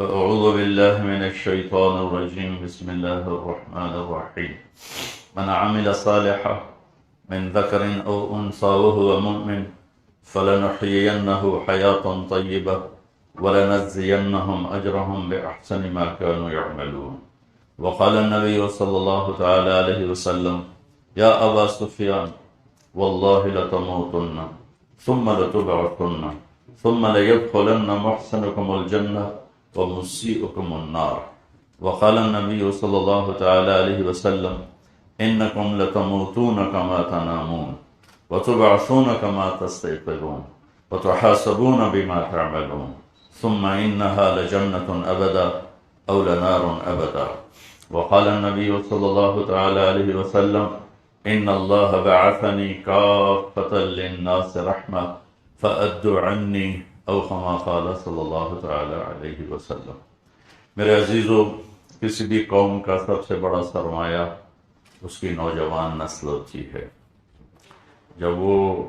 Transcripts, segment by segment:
أعوذ بالله من الشيطان الرجيم. بسم الله الرحمن الرحيم. من عمل صالحا من ذكر أو أنثى وهو مؤمن فلنحيينه حياة طيبة ولنجزينهم أجرهم بأحسن ما كانوا يعملون. وقال النبي صلى الله تعالى عليه وسلم: يا أبا سفيان والله لتموتن ثم لتبعثن ثم ليدخلن محسنكم الجنة ومسيئكم النار. وقال النبي صلى الله تعالى عليه وسلم: إنكم لتموتون كما تنامون وتبعثون كما تستيقظون وتحاسبون بما تعملون ثم إنها لجنة أبدا أو لنار أبدا. وقال النبي صلى الله تعالى عليه وسلم: إن الله بعثني كافة للناس رحمة فأدوا عني، او كما قال صلی اللہ تعالی علیہ وسلم۔ میرے عزیزو، کسی بھی قوم کا سب سے بڑا سرمایہ اس کی نوجوان نسل ہوتی ہے۔ جب وہ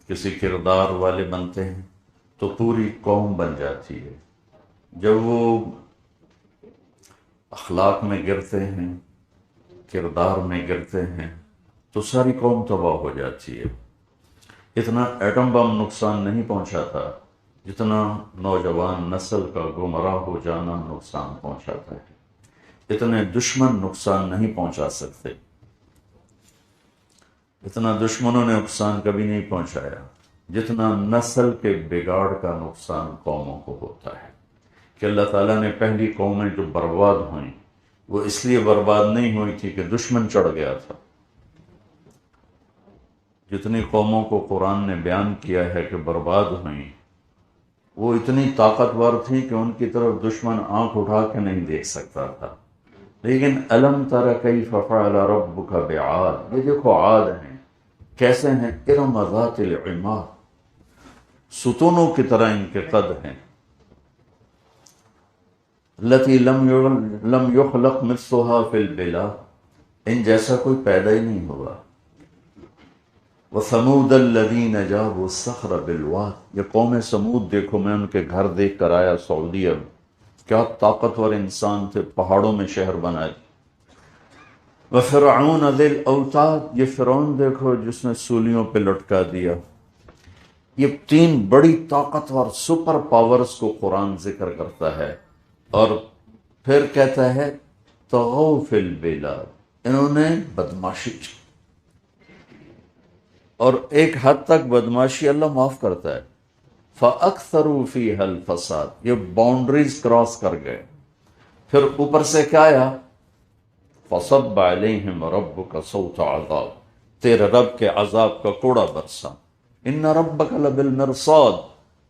کسی کردار والے بنتے ہیں تو پوری قوم بن جاتی ہے۔ جب وہ اخلاق میں گرتے ہیں، کردار میں گرتے ہیں، تو ساری قوم تباہ ہو جاتی ہے۔ اتنا ایٹم بم نقصان نہیں پہنچاتا جتنا نوجوان نسل کا گمراہ ہو جانا نقصان پہنچاتا ہے۔ اتنے دشمن نقصان نہیں پہنچا سکتے، اتنا دشمنوں نے نقصان کبھی نہیں پہنچایا جتنا نسل کے بگاڑ کا نقصان قوموں کو ہوتا ہے۔ کہ اللہ تعالیٰ نے پہلی قومیں جو برباد ہوئیں وہ اس لیے برباد نہیں ہوئی تھی کہ دشمن چڑھ گیا تھا۔ جتنی قوموں کو قرآن نے بیان کیا ہے کہ برباد ہوئیں، وہ اتنی طاقتور تھی کہ ان کی طرف دشمن آنکھ اٹھا کے نہیں دیکھ سکتا تھا۔ لیکن الم تر کیف فعل ربک بعاد، یہ دیکھو عاد ہیں، کیسے ہیں؟ ارم ذات العماد، ستونوں کی طرح ان کے قد ہیں۔ التی لم یخلق مثلها فی البلاد، ان جیسا کوئی پیدا ہی نہیں ہوا۔ وَثَمُودَ الَّذِينَ جَابُوا الصَّخْرَ بِالْوَادِ، یہ قوم سمود دیکھو، میں ان کے گھر دیکھ کر آیا سعودیہ میں، کیا طاقتور انسان تھے، پہاڑوں میں شہر بنائے۔ وَفِرْعَوْنَ ذِي الْأَوْتَادِ، یہ فرعون دیکھو جس نے سولیوں پہ لٹکا دیا۔ یہ تین بڑی طاقتور سپر پاورز کو قرآن ذکر کرتا ہے، اور پھر کہتا ہے طغوا فی البلاد، انہوں نے بدماشی کی، اور ایک حد تک بدماشی اللہ معاف کرتا ہے۔ فَأَكْثَرُوا فِيهَا الْفَسَادِ، یہ باؤنڈریز کراس کر گئے۔ پھر اوپر سے کیا آیا؟ فَصَبَّ عَلَيْهِمْ رَبُّكَ صَوْتَ عَذَابٍ، تیرے رب کے عذاب کا کوڑا برسا۔ إِنَّ رَبَّكَ لَبِالْمِرْصَادِ،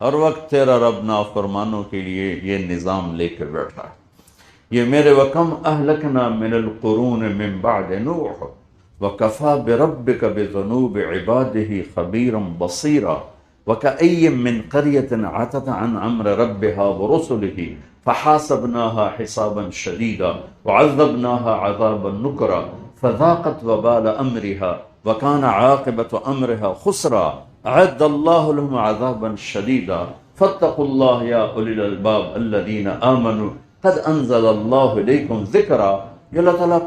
ہر وقت تیرا رب نافرمانوں کے لیے یہ نظام لے کے بیٹھا ہے۔ یہ میرے وَكَمْ أَهْلَكْنَا مِنَ الْقُرُونِ مِنْ بَعْدِ نُوحٍ وَكَفَى بِرَبِّكَ بِذُنُوبِ عِبَادِهِ خَبِيرًا بَصِيرًا وَكَأَيٍّ مِّن قَرْيَةٍ عَتَتْ عَنْ أَمْرِ رَبِّهَا وَرُسُلِهِ فَحَاسَبْنَاهَا حِسَابًا شَدِيدًا وَعَذَّبْنَاهَا عَذَابًا نُكْرًا فَذَاقَتْ وَبَالَ أَمْرِهَا وَكَانَ عَاقِبَةُ أَمْرِهَا خُسْرًا أَعَدَّ اللَّهُ لَهُمْ عَذَابًا شَدِيدًا فَاتَّقُوا اللَّهَ يَا أُولِي الْأَلْبَابِ الَّذِينَ آمَنُوا قَدْ أَنزَلَ اللَّهُ إِلَيْكُمْ ذِكْرًا۔ یہ اللہ تعالیٰ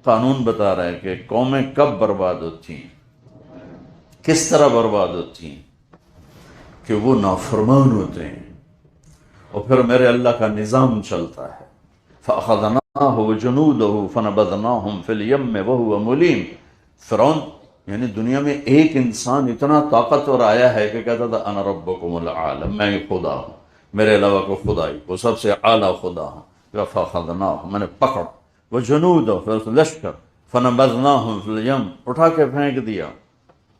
قانون بتا رہا ہے کہ قومیں کب برباد ہوتی ہیں، کس طرح برباد ہوتی ہیں، کہ وہ نافرمان ہوتے ہیں، اور پھر میرے اللہ کا نظام چلتا ہے۔ فَأَخَذْنَاهُ وَجُنُودَهُ فَنَبَذْنَاهُمْ فِي الْيَمِّ وَهُوَ مُلِيمٌ۔ فرعون یعنی دنیا میں ایک انسان اتنا طاقتور آیا ہے کہ کہتا تھا انا ربکم العالم، میں خدا ہوں، میرے علاوہ کو خدا ہی، وہ سب سے اعلیٰ خدا ہوں۔ فَأَخَذْنَاهُ، میں نے پکڑ، وَجُنُودَهُ، پھر لشکر، فَنَبَذْنَاهُمْ فِي الْيَمِّ،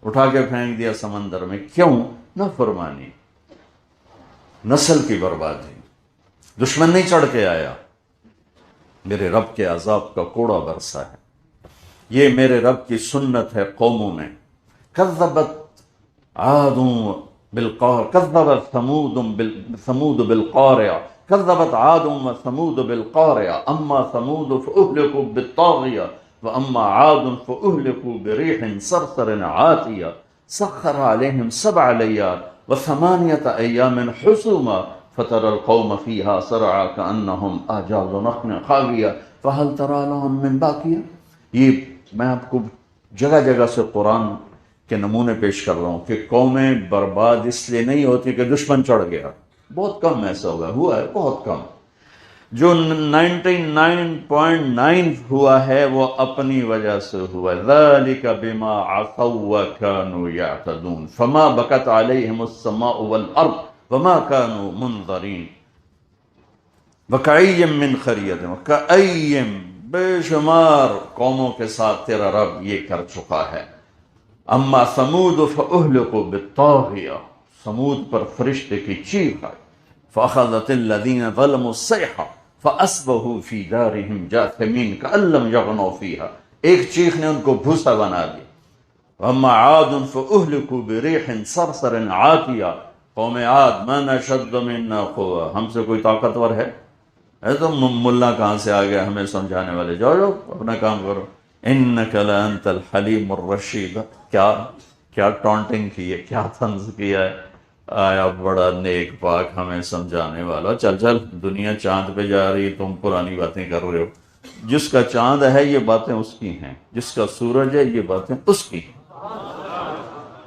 اٹھا کے پھینک دیا سمندر میں۔ کیوں؟ نافرمانی، نسل کی بربادی۔ دشمن نہیں چڑھ کے آیا، میرے رب کے عذاب کا کوڑا برسا ہے۔ یہ میرے رب کی سنت ہے قوموں میں۔ کذبت عاد بالقارعہ، کذبت ثمود بالقارعہ، كذبت عاد وثمود بالقارعة أما ثمود فأهلكوا بالطاغية وأما عاد فأهلكوا بريح صرصر عاتية سخر عليهم 7 ليال و8 أيام حسوما فترى القوم فيها صرعى كأنهم أعجاز نخل خاوية فهل ترى لهم من باقية. یہ میں آپ کو جگہ جگہ سے قرآن کے نمونے پیش کر رہا ہوں کہ قومیں برباد اس لیے نہیں ہوتی کہ دشمن چڑھ گیا، بہت کم ایسا ہوا ہے بہت کم. جو 99.9 ہوا ہے وہ اپنی وجہ سے ہوا. ذَلِكَ بِمَا عَصَوْا وَكَانُوا يَعْتَدُونَ فَمَا بَكَتْ عَلَيْهِمُ السَّمَاءُ وَالْأَرْضُ وَمَا كَانُوا مُنظَرِينَ. وَكَأَيٍّ مِّن قَرْيَةٍ وَكَأَيٍّ بے شمار قوموں کے ساتھ تیرا رب یہ کر چکا ہے. اما ثمود فأهلكوا بالطاغیہ، ثمود پر فرشتے کی چیخ آئی. فأخذت الذین ظلموا الصیحہ فأصبحوا فی دارہم جاثمین کأن لم یغنوا فیہا، ایک چیخ نے ان کو بھوسا بنا دیا. واما عاد فأهلكوا بريح صرصر عاتیہ، قوم عاد من اشد منا قوہ، ہم سے کوئی طاقتور ہے؟ اے تو ملا کہاں سے آ گیا ہمیں سمجھانے والے، جاؤ جاؤ اپنا کام کرو. انک لانت الحلیم الرشید. کیا ٹونٹنگ کی ہے، کیا طنز کیا ہے. آیا بڑا نیک پاک ہمیں سمجھانے والا. چل چل دنیا چاند پہ جا رہی، تم پرانی باتیں کر رہے ہو. جس کا چاند ہے یہ باتیں اس کی ہیں، جس کا سورج ہے یہ باتیں اس کی ہیں،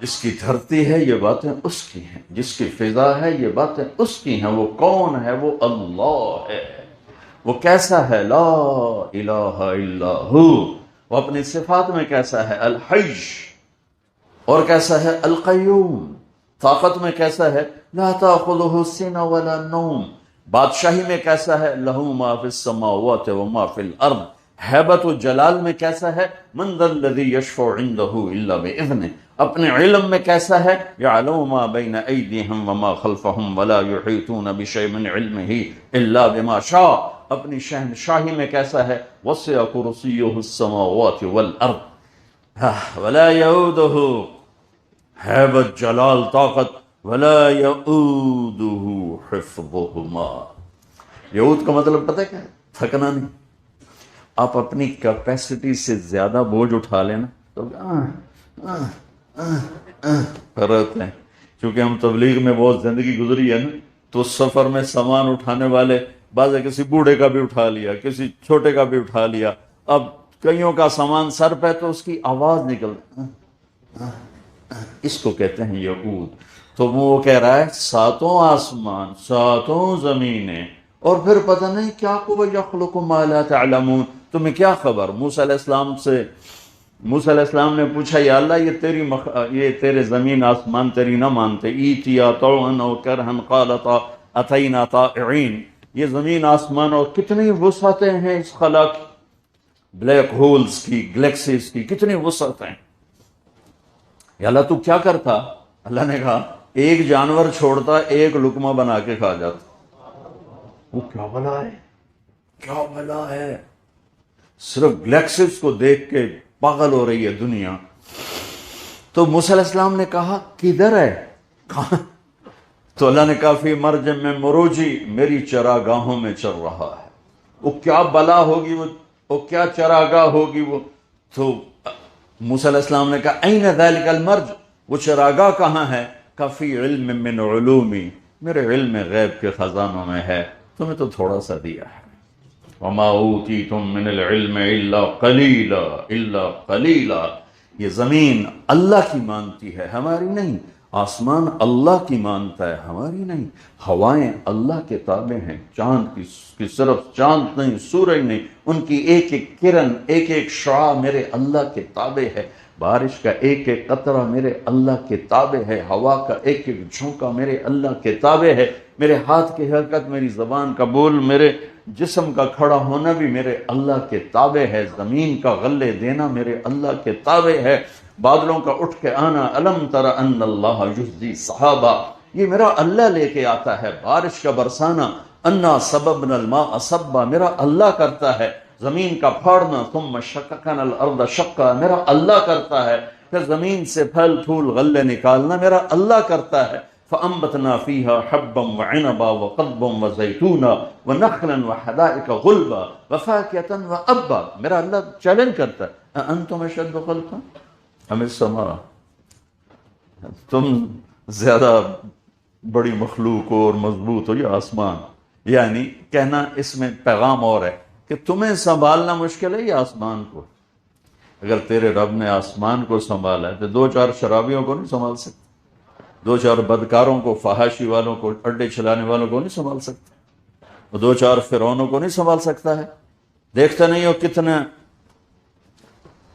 جس کی دھرتی ہے یہ باتیں اس کی ہیں، جس کی فضا ہے یہ باتیں اس کی ہیں. وہ کون ہے؟ وہ اللہ ہے. وہ کیسا ہے؟ لا الہ الا ہو. وہ اپنی صفات میں کیسا ہے؟ الحی. اور کیسا ہے؟ القیوم. طاقت میں کیسا ہے؟ لا تأخذہ سنہ ولا نوم. بادشاہی میں کیسا ہے؟ لہ ما فی السماوات وما فی الارض. ہیبت و جلال میں کیسا ہے؟ من ذا الذی یشفع عندہ الا بإذنہ. اپنے علم میں کیسا ہے؟ یعلم ما بین ایدیہم وما خلفہم ولا یحیطون بشیء من علمہ الا بما شاء. اپنی شہنشاہی میں کیسا ہے؟ وسع کرسیہ السماوات والارض ولا یعودہ، ہیبت جلال طاقت، ولا یعودہ حفظہما. یعود کا مطلب پتہ کیا ہے؟ تھکنا نہیں. آپ اپنی کیپیسٹی سے زیادہ بوجھ اٹھا لینا تو رہتے ہیں. کیونکہ ہم تبلیغ میں بہت زندگی گزری ہے نا، تو سفر میں سامان اٹھانے والے بعض کسی بوڑھے کا بھی اٹھا لیا، کسی چھوٹے کا بھی اٹھا لیا. اب کئیوں کا سامان سر پہ تو اس کی آواز نکلتی، اس کو کہتے ہیں یعود. تو وہ کہہ رہا ہے ساتوں آسمان، ساتوں زمینیں، اور پھر پتہ نہیں کیا کو یخلق ما لا تعلمون. تمہیں کیا خبر؟ موسیٰ علیہ السلام نے پوچھا یا اللہ یہ تیرے زمین آسمان تیری نہ مانتے؟ ایتیا طوعا او کرہا قالتا اتینا طائعین. یہ زمین آسمان اور کتنی وسعتیں ہیں اس خلا کی، بلیک ہولز کی، گلیکسیز کی کتنی وسعتیں. یا اللہ تو کیا کرتا؟ اللہ نے کہا ایک جانور چھوڑتا، ایک لقمہ بنا کے کھا جاتا. وہ کیا بلا ہے، کیا بلا ہے. صرف گلیکسیز کو دیکھ کے پاگل ہو رہی ہے دنیا. تو موسیٰ علیہ السلام نے کہا کدھر ہے؟ کہاں؟ تو اللہ نے کہا فی مرج میں مروجی، میری چراگاہوں میں چل رہا ہے. وہ کیا بلا ہوگی، وہ کیا چراگاہ ہوگی وہ. تو موسیٰ علیہ السلام نے کہا این ذلک المرج، وہ چراگاہ کہاں ہے؟ کہ فی علم من علومی، میرے علم غیب کے خزانوں میں ہے، تمہیں تو تھوڑا سا دیا ہے. وما اوتیتم من العلم الا قلیلا الا قلیلا. یہ زمین اللہ کی مانتی ہے، ہماری نہیں. آسمان اللہ کی مانتا ہے، ہماری نہیں. ہوائیں اللہ کے تابع ہیں، چاند کی صرف چاند نہیں، سورج نہیں، ان کی ایک ایک کرن، ایک ایک شعاع میرے اللہ کے تابع ہے. بارش کا ایک ایک قطرہ میرے اللہ کے تابع ہے. ہوا کا ایک ایک جھونکا میرے اللہ کے تابع ہے. میرے ہاتھ کی حرکت، میری زبان کا بول، میرے جسم کا کھڑا ہونا بھی میرے اللہ کے تابع ہے. زمین کا غلے دینا میرے اللہ کے تابع ہے. بادلوں کا اٹھ کے آنا، الم تر ان اللہ یجزی صحابہ، یہ میرا اللہ لے کے آتا ہے. بارش کا برسانا، انا سببنا الماء صبا، میرا اللہ کرتا ہے. زمین کا پھاڑنا، ثم شققنا الارض شقا، میرا اللہ کرتا ہے. پھر زمین سے پھل پھول غلے نکالنا میرا اللہ کرتا ہے. فأنبتنا فيها حبا وعنبا وقضبا وزيتونا ونخلا وحدائق غلبا وفاكهة وأبا. میرا اللہ چیلنج کرتا ہے أأنتم أشد خلقا أم السماء، تم زیادہ بڑی مخلوق ہو اور مضبوط ہو یہ آسمان، یعنی کہنا اس میں پیغام اور ہے کہ تمہیں سنبھالنا مشکل ہے یہ آسمان کو۔ اگر تیرے رب نے آسمان کو سنبھالا ہے تو دو چار شرابیوں کو نہیں سنبھال سکتا، دو چار بدکاروں کو، فحاشی والوں کو، اڈے چلانے والوں کو نہیں سنبھال سکتا، وہ دو چار فرعونوں کو نہیں سنبھال سکتا ہے؟ دیکھتے نہیں ہو کتنے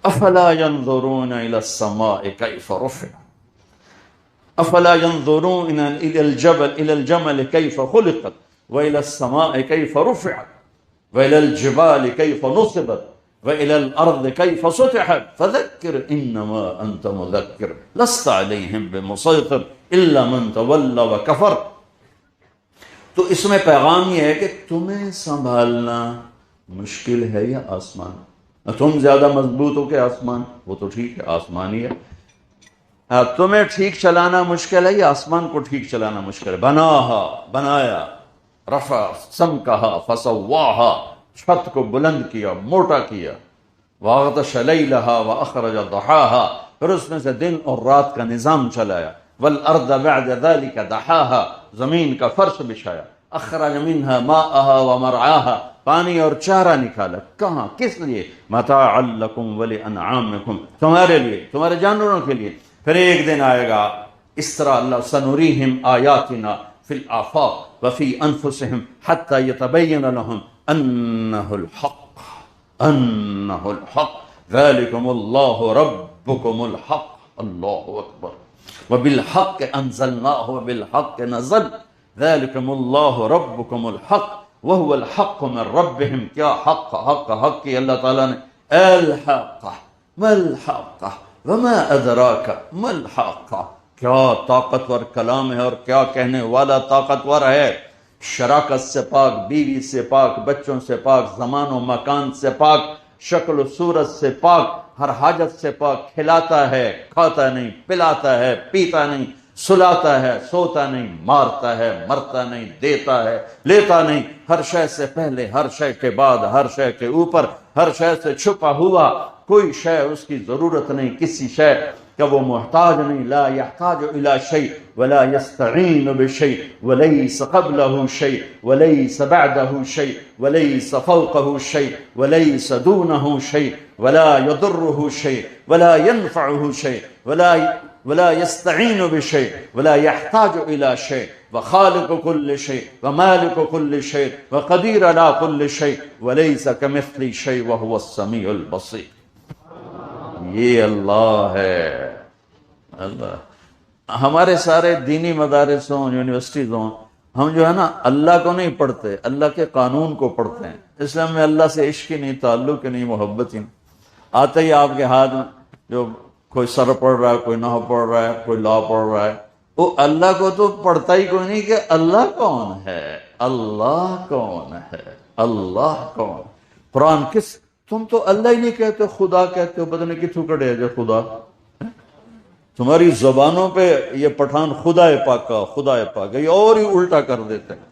افلا ينظرون الى السماء كيف رفعت افلا ينظرون الى الجمل كيف خلقت والى السماء كيف رفعت والى الجبال كيف نصبت والى الارض كيف سطحت فذكر انما انت مذكر لست عليهم بمسيطر الا من تولى وكفر۔ تو اس میں پیغام یہ ہے کہ تمہیں سنبھالنا مشکل ہے یا آسمان؟ تم زیادہ مضبوط ہو کہ آسمان؟ وہ تو ٹھیک ہے، آسمان ہی ہے۔ تمہیں ٹھیک چلانا مشکل ہے یا آسمان کو ٹھیک چلانا مشکل ہے؟ بناہا، بنایا، رفع سمکہا فسواہا، چھت کو بلند کیا، موٹا کیا، واغطش لیلہا واخرج ضحاہا، پھر اس میں سے دن اور رات کا نظام چلایا، والارض بعد ذلك دحاہا، زمین کا فرش بچھایا، اخرج منها ماءها ومرعاها، پانی اور چارہ نکالا، کہاں، کس لیے؟ متاعا لکم ولانعامکم، تمہارے لیے، تمہارے جانوروں کے لیے۔ پھر ایک دن آئے گا اس طرح اللہ سنریہم آیاتنا فی الآفاق وفی انفسہم حتی یتبین لہم انہ الحق، انہ الحق، ذالکم اللہ ربکم الحق، اللہ اکبر، وبالحق انزلناہ وبالحق نزل، ذالکم اللہ ربکم الحق وهو الحق من ربهم۔ کیا حق، حق، حق کی اللہ تعالیٰ نے، الحق ما الحق وما ادراک ما الحق، کیا طاقتور کلام ہے اور کیا کہنے والا طاقتور ہے۔ شراکت سے پاک، بیوی سے پاک، بچوں سے پاک، زمان و مکان سے پاک، شکل و صورت سے پاک، ہر حاجت سے پاک، کھلاتا ہے، کھاتا نہیں، پلاتا ہے، پیتا نہیں، سلاتا ہے، سوتا نہیں، مارتا ہے، مرتا نہیں، دیتا ہے، لیتا نہیں، ہر شے سے پہلے، ہر شے کے بعد، ہر شے کے اوپر، ہر شے سے چھپا ہوا، کوئی شے اس کی ضرورت نہیں، کسی شے کا وہ محتاج نہیں، لا يحتاج الى شيء ولا يستعين بشيء وليس قبله شيء وليس بعده شيء وليس فوقه شيء وليس دونه شيء ولا يضره شيء ولا ينفعه شيء ولا يستعين بشيء ولا يحتاج إلى شيء وخالق كل شيء ومالك كل شيء وقدير على كل شيء وليس كمثل شيء وهو السميع البصير۔ یہ اللہ ہے، اللہ۔ ہمارے سارے دینی مدارس ہوں، یونیورسٹیز ہوں، ہم جو ہے نا اللہ کو نہیں پڑھتے، اللہ کے قانون کو پڑھتے ہیں۔ اسلام میں اللہ سے عشق ہی نہیں، تعلق ہی نہیں، محبت ہی نہیں۔ آتے ہی آپ کے ہاتھ میں جو کوئی سر پڑھ رہا ہے، کوئی نحو پڑھ رہا ہے، کوئی لا پڑھ رہا ہے، وہ اللہ کو تو پڑھتا ہی کوئی نہیں کہ اللہ کون ہے، اللہ کون ہے، اللہ کون۔ قرآن کس، تم تو اللہ ہی نہیں کہتے، خدا کہتے ہو، پتہ نہیں کتوں کڑے ہے جو خدا، تمہاری زبانوں پہ یہ پٹھان خدا پاکا، خدا پاکا، یہ اور ہی الٹا کر دیتے ہیں،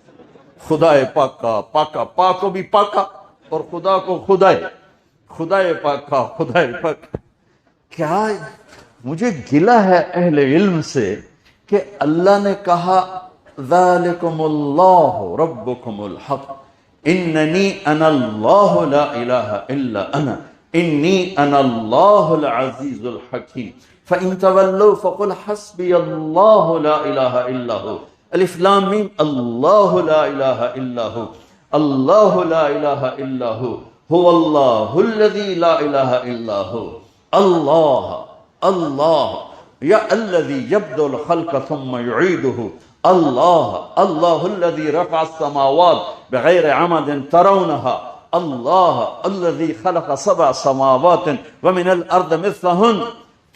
خدا پاکا، پاکا، پاک کو بھی پاکا اور خدا کو خدا پاکا، خدا پاکا۔ کیا مجھے گلہ ہے اہل علم سے کہ اللہ نے کہا ذالکم اللہ ربکم الحق اننی انا اللہ لا الہ الا انا انی انا اللہ العزیز الحکیم فإن تولوا فقل حسبی اللہ لا الہ الا ہو، الف لام میم، اللہ لا الہ الا ہو، اللہ لا الہ الا ہو، هو اللہ الذی لا الہ الا ہو، اللہ اللہ یا الذی یبدأ الخلق ثم یعیدہ، اللہ اللہ الذی رفع السماوات بغیر عمد ترونہا، اللہ الذی خلق 7 سماوات ومن الارض مثلہن۔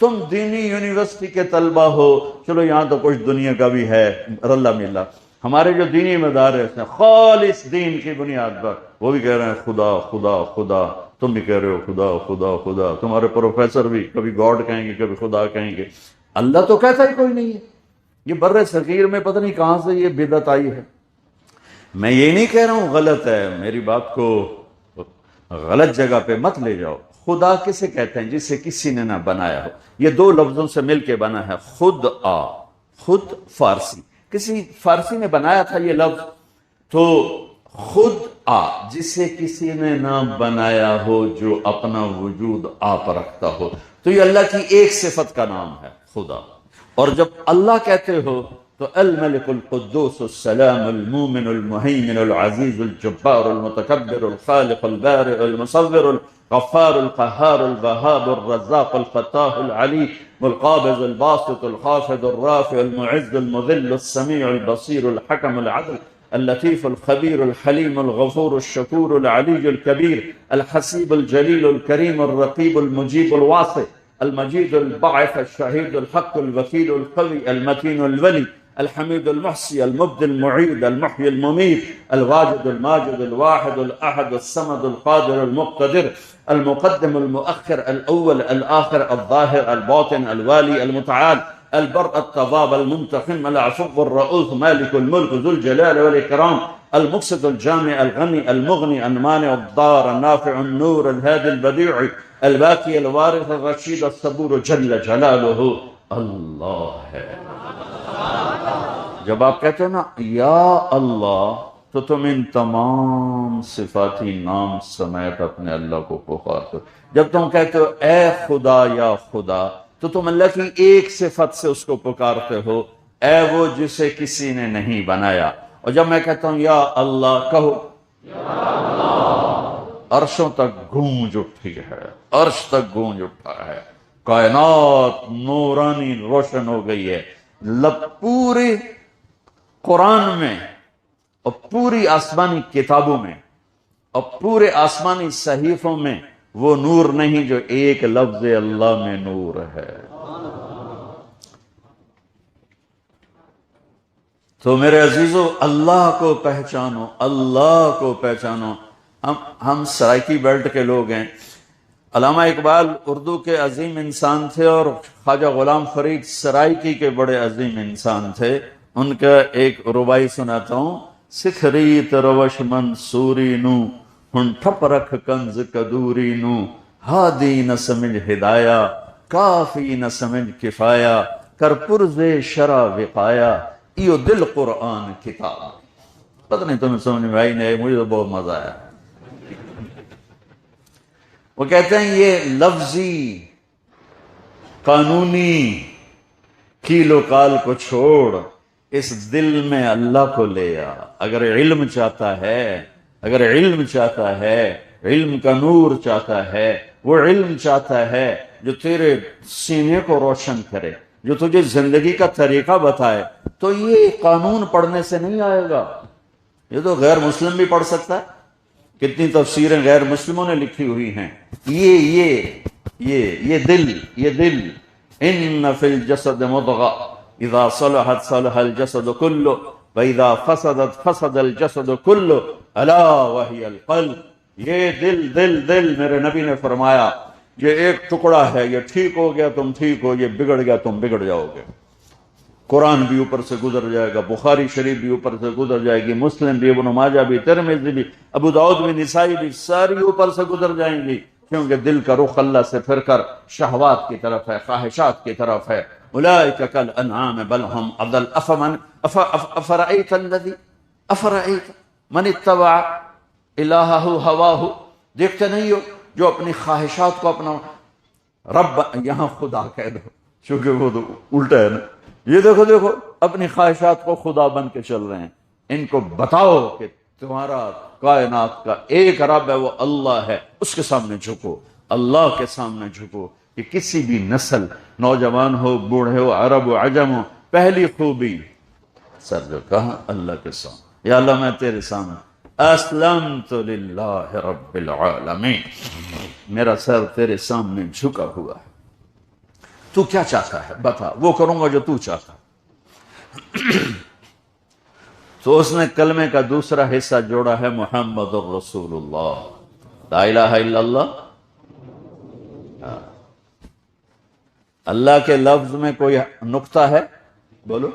تم دینی یونیورسٹی کے طلبہ ہو، چلو یہاں تو کچھ دنیا کا بھی ہے رلا ملا، ہمارے جو دینی مدارس ہیں خالص دین کی بنیاد پر، وہ بھی کہہ رہے ہیں خدا خدا خدا، تم بھی کہہ رہے ہو خدا خدا خدا، تمہارے پروفیسر بھی کبھی گاڈ کہیں گے، کبھی خدا کہیں گے، اللہ تو کہتا ہی کوئی نہیں ہے۔ یہ بر صغیر میں پتہ نہیں کہاں سے یہ بدعت آئی ہے۔ میں یہ نہیں کہہ رہا ہوں غلط ہے، میری بات کو غلط جگہ پہ مت لے جاؤ۔ خدا کسے کہتے ہیں؟ جسے کسی نے نہ بنایا ہو۔ یہ 2 لفظوں سے مل کے بنا ہے، خود آ، خود فارسی، کسی فارسی نے بنایا تھا یہ لفظ، تو خود آ جسے کسی نے نہ بنایا ہو، جو اپنا وجود آپ رکھتا ہو، تو یہ اللہ کی ایک صفت کا نام ہے خدا۔ اور جب اللہ کہتے ہو تو الملک القدوس السلام المومن المہیمن العزیز الجبار المتکبر الخالق البارئ المصور الغفار القہار الوہاب الرزاق الفتاح العلی القابض الباسط الخافض الرافع المعز المذل السمیع البصیر الحکم العدل اللطیف الخبیر الحلیم الغفور الشکور العلی الکبیر الحسیب الجلیل الکریم الرقیب المجیب الواسع المجید الباعث الشہید الحق الوکیل القوی المتین الولی الحمید المحصی المبدی المعید المحیی الممید الواجد الماجد الواحد الاحد الصمد القادر المقتدر المقدم المؤخر الاول الاخر الظاهر الباطن الوالي المتعال البر التواب المنتقم العفو الرؤوف مالك الملك ذو الجلال والإكرام المقسط الجامع الغني المغني المانع الضار النافع النور الهادي البديع الباقي الوارث الرشيد الصبور جل جلالہ اللہ ہے۔ جب آپ کہتے ہیں نا یا اللہ، تو تم ان تمام صفاتی نام سمیت اپنے اللہ کو پکارتے ہو۔ جب تم کہتے ہو اے خدا یا خدا، تو تم اللہ کی ایک صفت سے اس کو پکارتے ہو، اے وہ جسے کسی نے نہیں بنایا۔ اور جب میں کہتا ہوں یا اللہ، کہو عرشوں تک گونج اٹھی ہے، عرش تک گونج اٹھا ہے، کائنات نورانی روشن ہو گئی ہے۔ پورے قرآن میں اور پوری آسمانی کتابوں میں اور پورے آسمانی صحیفوں میں وہ نور نہیں جو ایک لفظ اللہ میں نور ہے۔ تو میرے عزیزو، اللہ کو پہچانو، اللہ کو پہچانو۔ ہم سرائکی بیلٹ کے لوگ ہیں۔ علامہ اقبال اردو کے عظیم انسان تھے اور خواجہ غلام فرید سرائکی کے بڑے عظیم انسان تھے۔ ان کا ایک ربائی سناتا ہوں۔ سکھ ریت روش منصوری نو، ہن ٹھپ رکھ کنز کدوری نو، ہادی نہ سمجھ ہدایہ، کافی نہ سمجھ کفایہ، کر پرز شرع وقایا، ایو دل قرآن کتاب۔ پتہ نہیں تمہیں سمجھ میں آئی نہیں، مجھے تو بہت مزہ آیا۔ وہ کہتے ہیں یہ لفظی قانونی کیل و کال کو چھوڑ، اس دل میں اللہ کو لے آ۔ اگر علم چاہتا ہے، اگر علم چاہتا ہے، علم کا نور چاہتا ہے، وہ علم چاہتا ہے جو تیرے سینے کو روشن کرے، جو تجھے زندگی کا طریقہ بتائے، تو یہ قانون پڑھنے سے نہیں آئے گا۔ یہ تو غیر مسلم بھی پڑھ سکتا ہے۔ کتنی تفسیریں غیر مسلموں نے لکھی ہوئی ہیں۔ یہ دل ان فی الجسد مضغہ اذا صلحت صلح الجسد کلہ واذا فسدت فسد الجسد کلہ الا وہی القلب۔ یہ دل میرے نبی نے فرمایا یہ ایک ٹکڑا ہے، یہ ٹھیک ہو گیا تم ٹھیک ہو، یہ بگڑ گیا تم بگڑ جاؤ گے۔ قرآن بھی اوپر سے گزر جائے گا، بخاری شریف بھی اوپر سے گزر جائے گی، مسلم بھی، ابن ماجہ بھی، ترمذی بھی، ابو داؤد بھی، نسائی بھی، ساری اوپر سے گزر جائیں گی، کیونکہ دل کا رخ اللہ سے پھر کر شہوات کی طرف ہے، خواہشات کی طرف ہے۔ اولئک کالانعام بل ہم اضل افرأیت من اتبع الہہ ہواہ، دیکھتے نہیں ہو جو اپنی خواہشات کو اپنا رب، یہاں خدا کہہ دو چونکہ وہ تو الٹا ہے نا۔ یہ دیکھو اپنی خواہشات کو خدا بن کے چل رہے ہیں۔ ان کو بتاؤ کہ تمہارا کائنات کا ایک رب ہے، وہ اللہ ہے، اس کے سامنے جھکو، اللہ کے سامنے جھکو۔ کہ کسی بھی نسل، نوجوان ہو، بوڑھے ہو، عرب ہو، عجم ہو، پہلی خوبی سر جو کہاں اللہ کے سامنے، یا اللہ میں تیرے سامنے اسلمت للہ رب العالمین، میرا سر تیرے سامنے جھکا ہوا ہے، تو کیا چاہتا ہے بتا، وہ کروں گا جو تو چاہتا۔ تو اس نے کلمے کا دوسرا حصہ جوڑا ہے محمد الرسول اللہ، لا الہ الا اللہ۔ اللہ کے لفظ میں کوئی نقطہ ہے؟ بولو۔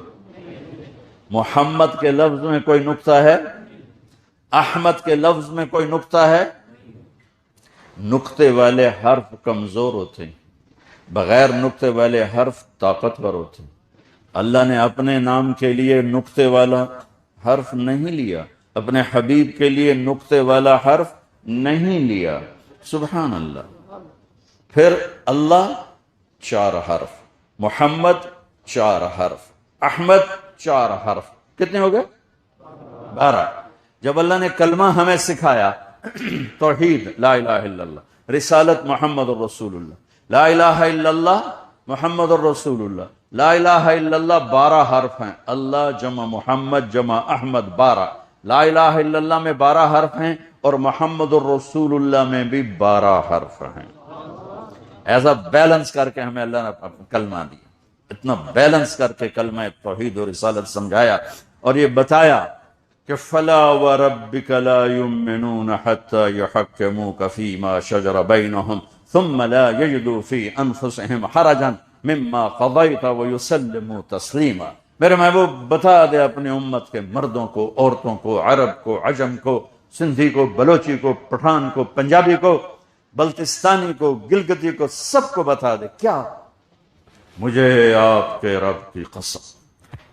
محمد کے لفظ میں کوئی نقطہ ہے؟ احمد کے لفظ میں کوئی نقطہ ہے؟ نقطے والے حرف کمزور ہوتے ہیں، بغیر نقطے والے حرف طاقتور ہوتے ہیں۔ اللہ نے اپنے نام کے لیے نقطے والا حرف نہیں لیا، اپنے حبیب کے لیے نقطے والا حرف نہیں لیا، سبحان اللہ۔ پھر اللہ 4 حرف، محمد 4 حرف، احمد 4 حرف، کتنے ہو گئے؟ 12۔ جب اللہ نے کلمہ ہمیں سکھایا، توحید لا الہ الا اللہ، رسالت محمد الرسول اللہ، لا الہ الا اللہ محمد الرسول اللہ، لا الہ الا اللہ 12 حرف ہیں، اللہ جمع محمد جمع احمد 12، لا الہ الا اللہ میں 12 حرف ہیں اور محمد الرسول اللہ میں بھی 12 حرف ہیں۔ ایسا بیلنس کر کے ہمیں اللہ نے کلمہ دیا، اتنا بیلنس کر کے کلمہ توحید و رسالت سمجھایا، اور یہ بتایا کہ فلا وربک لا یؤمنون حتی یحکموک فیما شجر بینہم ثم لا یجدوا فی انفسہم حرجا مما قضیت ویسلموا تسلیما۔ میرے محبوب بتا دے اپنی امت کے مردوں کو، عورتوں کو، عرب کو، عجم کو، سندھی کو، بلوچی کو، پٹھان کو، پنجابی کو، بلتستانی کو، گلگتی کو، سب کو بتا دے کیا؟ مجھے آپ کے رب کی قسم۔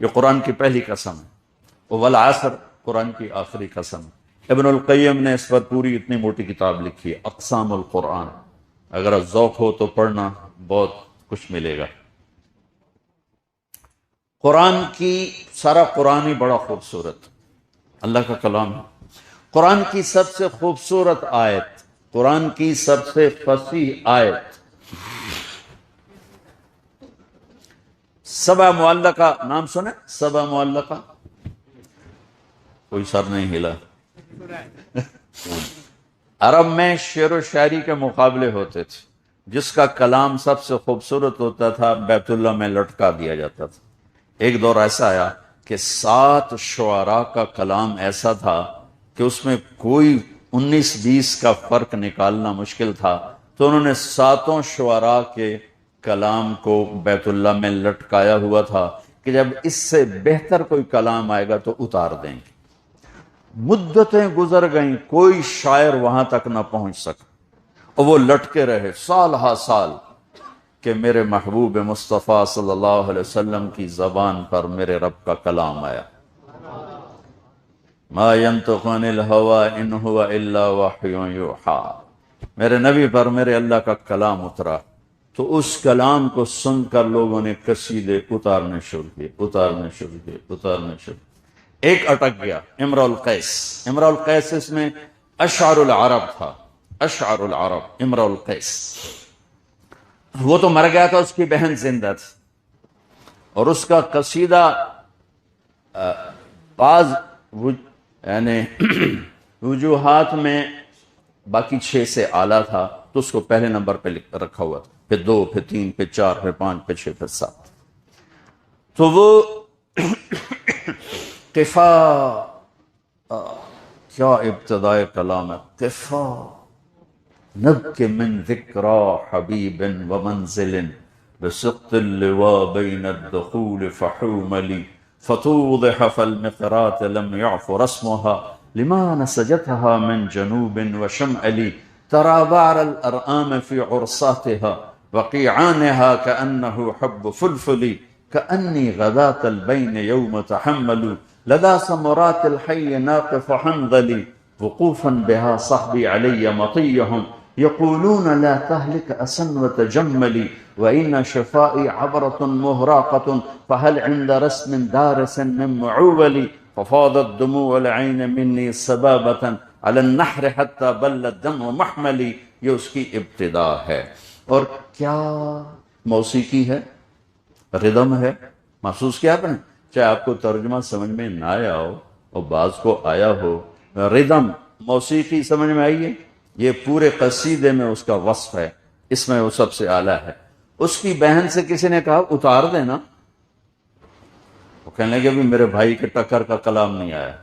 یہ قرآن کی پہلی قسم ہے، والعصر قرآن کی آخری قسم ہے۔ ابن القیم نے اس پر پوری اتنی موٹی کتاب لکھی ہے، اقسام القرآن، اگر ذوق ہو تو پڑھنا، بہت کچھ ملے گا۔ قرآن کی سارا قرآن ہی بڑا خوبصورت اللہ کا کلام ہے۔ قرآن کی سب سے خوبصورت آیت، قرآن کی سب سے فصیح آیت، سبع معلقہ، نام سنے سبع معلقہ؟ کوئی سر نہیں ہلا۔ عرب میں شعر و شاعری کے مقابلے ہوتے تھے، جس کا کلام سب سے خوبصورت ہوتا تھا بیت اللہ میں لٹکا دیا جاتا تھا۔ ایک دور ایسا آیا کہ 7 شعراء کا کلام ایسا تھا کہ اس میں کوئی 19-20 کا فرق نکالنا مشکل تھا، تو انہوں نے 7 شعراء کے کلام کو بیت اللہ میں لٹکایا ہوا تھا کہ جب اس سے بہتر کوئی کلام آئے گا تو اتار دیں گے۔ مدتیں گزر گئیں، کوئی شاعر وہاں تک نہ پہنچ سکا، اور وہ لٹکے رہے سال ہا سال کہ میرے محبوب مصطفیٰ صلی اللہ علیہ وسلم کی زبان پر میرے رب کا کلام آیا۔ ما ينطق عن الهوى ان هو الا وحی یوحی، میرے نبی پر میرے اللہ کا کلام اترا، تو اس کلام کو سن کر لوگوں نے قصیدے اتارنے شروع کیے، اتارنے شروع کیے، اتارنے شروع کیے۔ ایک اٹک گیا، امرؤ القیس۔ امرؤ القیس اس میں اشعر العرب تھا، اشعر العرب، امرؤ القیس۔ وہ تو مر گیا تھا، اس کی بہن زندہ تھی، اور اس کا قصیدہ بعض یعنی وجوہات میں باقی 6 سے اعلیٰ تھا، تو اس کو پہلے نمبر پہ رکھا ہوا تھا، پھر 2، پھر 3، پھر 4، پھر 5، پھر 6، پھر 7۔ تو وہ قفا، کیا ابتدائے کلام ہے، قفا نبک من ذکرى حبیب ومنزل بسقط اللواء بین الدخول فحوملی فتوضح فالمقرات لم يعف رسمها لما نسجتها من جنوب وشمال ترى بعر الأرآم في عرصاتها وقيعانها كأنه حب فلفل كأني غداة البين يوم تحمل لدى سمرات الحي ناقف حنظلي وقوفا بها صحبي علي مطيهم يقولون لا تهلك أسن وتجملي وإن شفائي عبرة مهراقة فهل عند رسم دارس من معولي ففاضت دموع العين مني سبابة على النحر حتى بل الدم محملي۔ یہ اس کی ابتدا ہے، اور کیا موسیقی ہے، ردم ہے۔ محسوس کیا آپ نے؟ چاہے آپ کو ترجمہ سمجھ میں نہ آیا ہو اور بعض کو آیا ہو، ردم موسیقی سمجھ میں آئی ہے؟ یہ پورے قصیدے میں اس کا وصف ہے، اس میں وہ سب سے اعلیٰ ہے۔ اس کی بہن سے کسی نے کہا اتار دینا، وہ کہنے لگے بھی میرے بھائی کے ٹکر کا کلام نہیں آیا،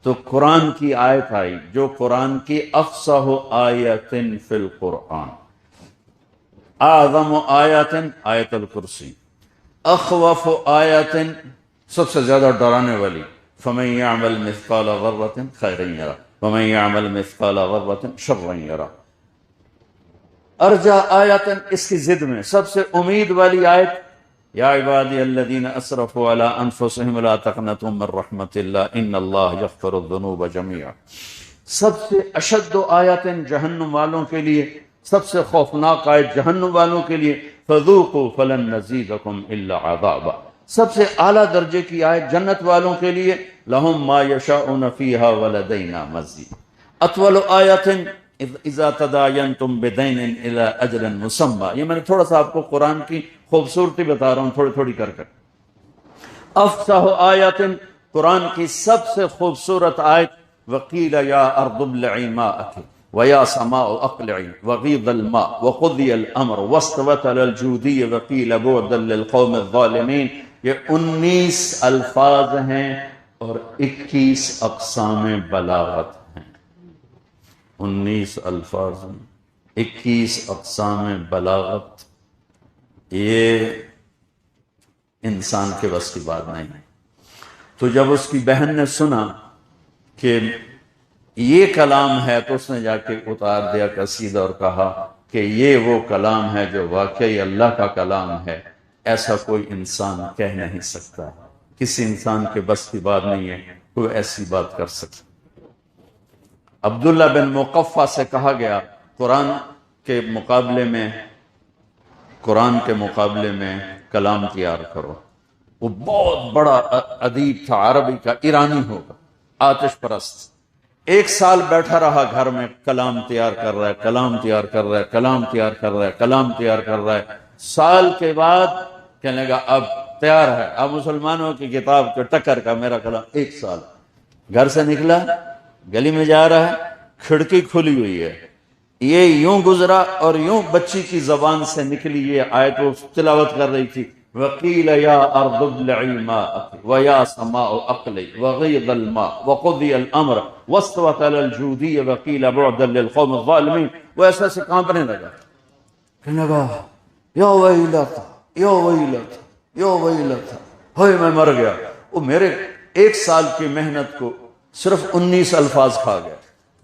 تو قرآن کی آیت آئی جو قرآن کی افصح آیت فی القرآن، اعظم آیت آیت الکرسی، اخوف آیت سب سے زیادہ ڈرانے والی فمن یعمل مثقال ذرۃ خیرا یرہ ومن یعمل مثقال ذرۃ شرا یرہ، ارجا آیت اس کی ضد میں سب سے امید والی آیت یا عبادی الذین اسرفوا علی انفسهم لا تقنطوا من رحمت اللہ ان اللہ یغفر الذنوب جميعا۔ سب سے اشد آیت جہنم والوں کے لیے، سب سے خوفناک آیت جہنم والوں کے لیے، فذوقوا فلن نزیدکم الا عذابا۔ سب سے اعلیٰ درجے کی آیت جنت والوں کے لیے، لہم ما یشاؤون فیہا ولدینا مزید۔ اطول آیت اذا تداینتم بدین الی اجل مسمی۔ یہ میں نے تھوڑا سا آپ کو قرآن کی خوبصورتی بتا رہا ہوں تھوڑی تھوڑی کر کر۔ افصح آیت، قرآن کی سب سے خوبصورت آیت، وقیل یا ارض ابلعی ماءک ویا سماء اقلعی وغیض الماء وقضی الامر واستوت علی الجودی وقیل بعدا للقوم الظالمین۔ یہ 19 الفاظ ہیں اور 21 اقسام بلاغت ہیں۔ 19 الفاظ، 21 اقسام بلاغت، یہ انسان کے بس کی بات نہیں ہے۔ تو جب اس کی بہن نے سنا کہ یہ کلام ہے تو اس نے جا کے اتار دیا قصیدہ اور کہا کہ یہ وہ کلام ہے جو واقعی اللہ کا کلام ہے، ایسا کوئی انسان کہہ نہیں سکتا، کسی انسان کے بس کی بات نہیں ہے کوئی ایسی بات کر سکتا۔ عبداللہ بن مقفع سے کہا گیا قرآن کے مقابلے میں کلام تیار کرو۔ وہ بہت بڑا ادیب تھا، عربی کا، ایرانی ہوگا، آتش پرست۔ 1 سال بیٹھا رہا گھر میں، کلام تیار کر رہا ہے، کلام تیار کر رہا ہے، کلام تیار کر رہا ہے، کلام تیار کر رہا ہے۔ سال کے بعد کہنے لگا اب تیار ہے، اب مسلمانوں کی کتاب کے ٹکر کا میرا کلام۔ 1 سال گھر سے نکلا، گلی میں جا رہا ہے، کھڑکی کھلی ہوئی ہے، یہ یوں گزرا اور یوں بچی کی زبان سے نکلی یہ آیت، وہ تلاوت کر رہی تھی، وَقِيلَ يَا أَرْضُ ابْلِعِي مَاءَكِ وَيَا سَمَاءُ أَقْلِعِي وَغِيضَ الْمَاءُ وَقُضِيَ الْأَمْرُ وَاسْتَوَتْ عَلَى الْجُودِيِّ وَقِيلَ بُعْدًا لِلْقَوْمِ الظَّالِمِينَ۔ وہ ایسے سے کانپنے لگا، کہنے لگا یا ویلتا یا ویلتا یا ویلتا، ہوئے میں مر گیا۔ وہ میرے 1 سال کی محنت کو صرف 19 الفاظ کھا گیا۔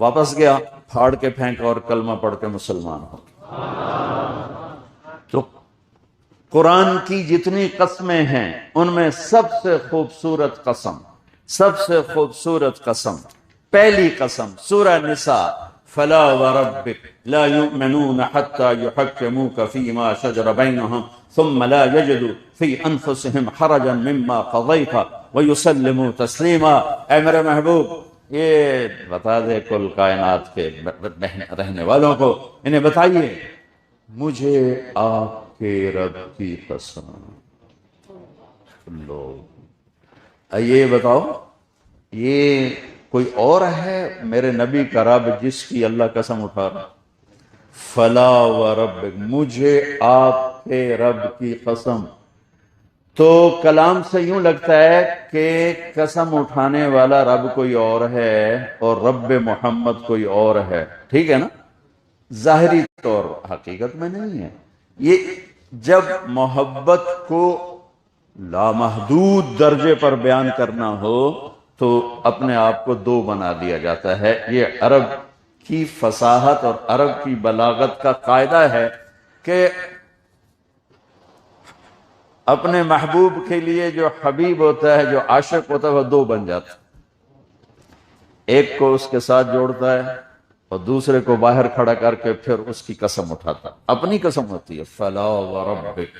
واپس گیا، پھاڑ کے پھینکا اور کلمہ پڑھ کے مسلمان ہو گیا۔ تو قرآن کی جتنی قسمیں ہیں ان میں سب سے خوبصورت قسم، پہلی قسم سورہ نساء، فلا وربک لا یؤمنون حتی یحکموک فیما شجر بینہم ثم لا یجدوا فی انفسہم حرجا مما قضیت ویسلموا تسلیما۔ اے میرے محبوب، یہ بتا دے کل کائنات کے رہنے والوں کو، انہیں بتائیے مجھے آپ کے رب کی قسم، یہ بتاؤ یہ کوئی اور ہے میرے نبی کا رب جس کی اللہ قسم اٹھا رہا؟ فلا وربک، مجھے آپ کے رب کی قسم۔ تو کلام سے یوں لگتا ہے کہ قسم اٹھانے والا رب کوئی اور ہے اور رب محمد کوئی اور ہے، ٹھیک ہے نا، ظاہری طور، حقیقت میں نہیں ہے۔ یہ جب محبت کو لامحدود درجے پر بیان کرنا ہو تو اپنے آپ کو 2 بنا دیا جاتا ہے۔ یہ عرب کی فصاحت اور عرب کی بلاغت کا قاعدہ ہے کہ اپنے محبوب کے لیے جو حبیب ہوتا ہے، جو عاشق ہوتا ہے، وہ 2 بن جاتا ہے۔ ایک کو اس کے ساتھ جوڑتا ہے اور دوسرے کو باہر کھڑا کر کے پھر اس کی قسم اٹھاتا ہے، اپنی قسم ہوتی ہے، فلا وربک۔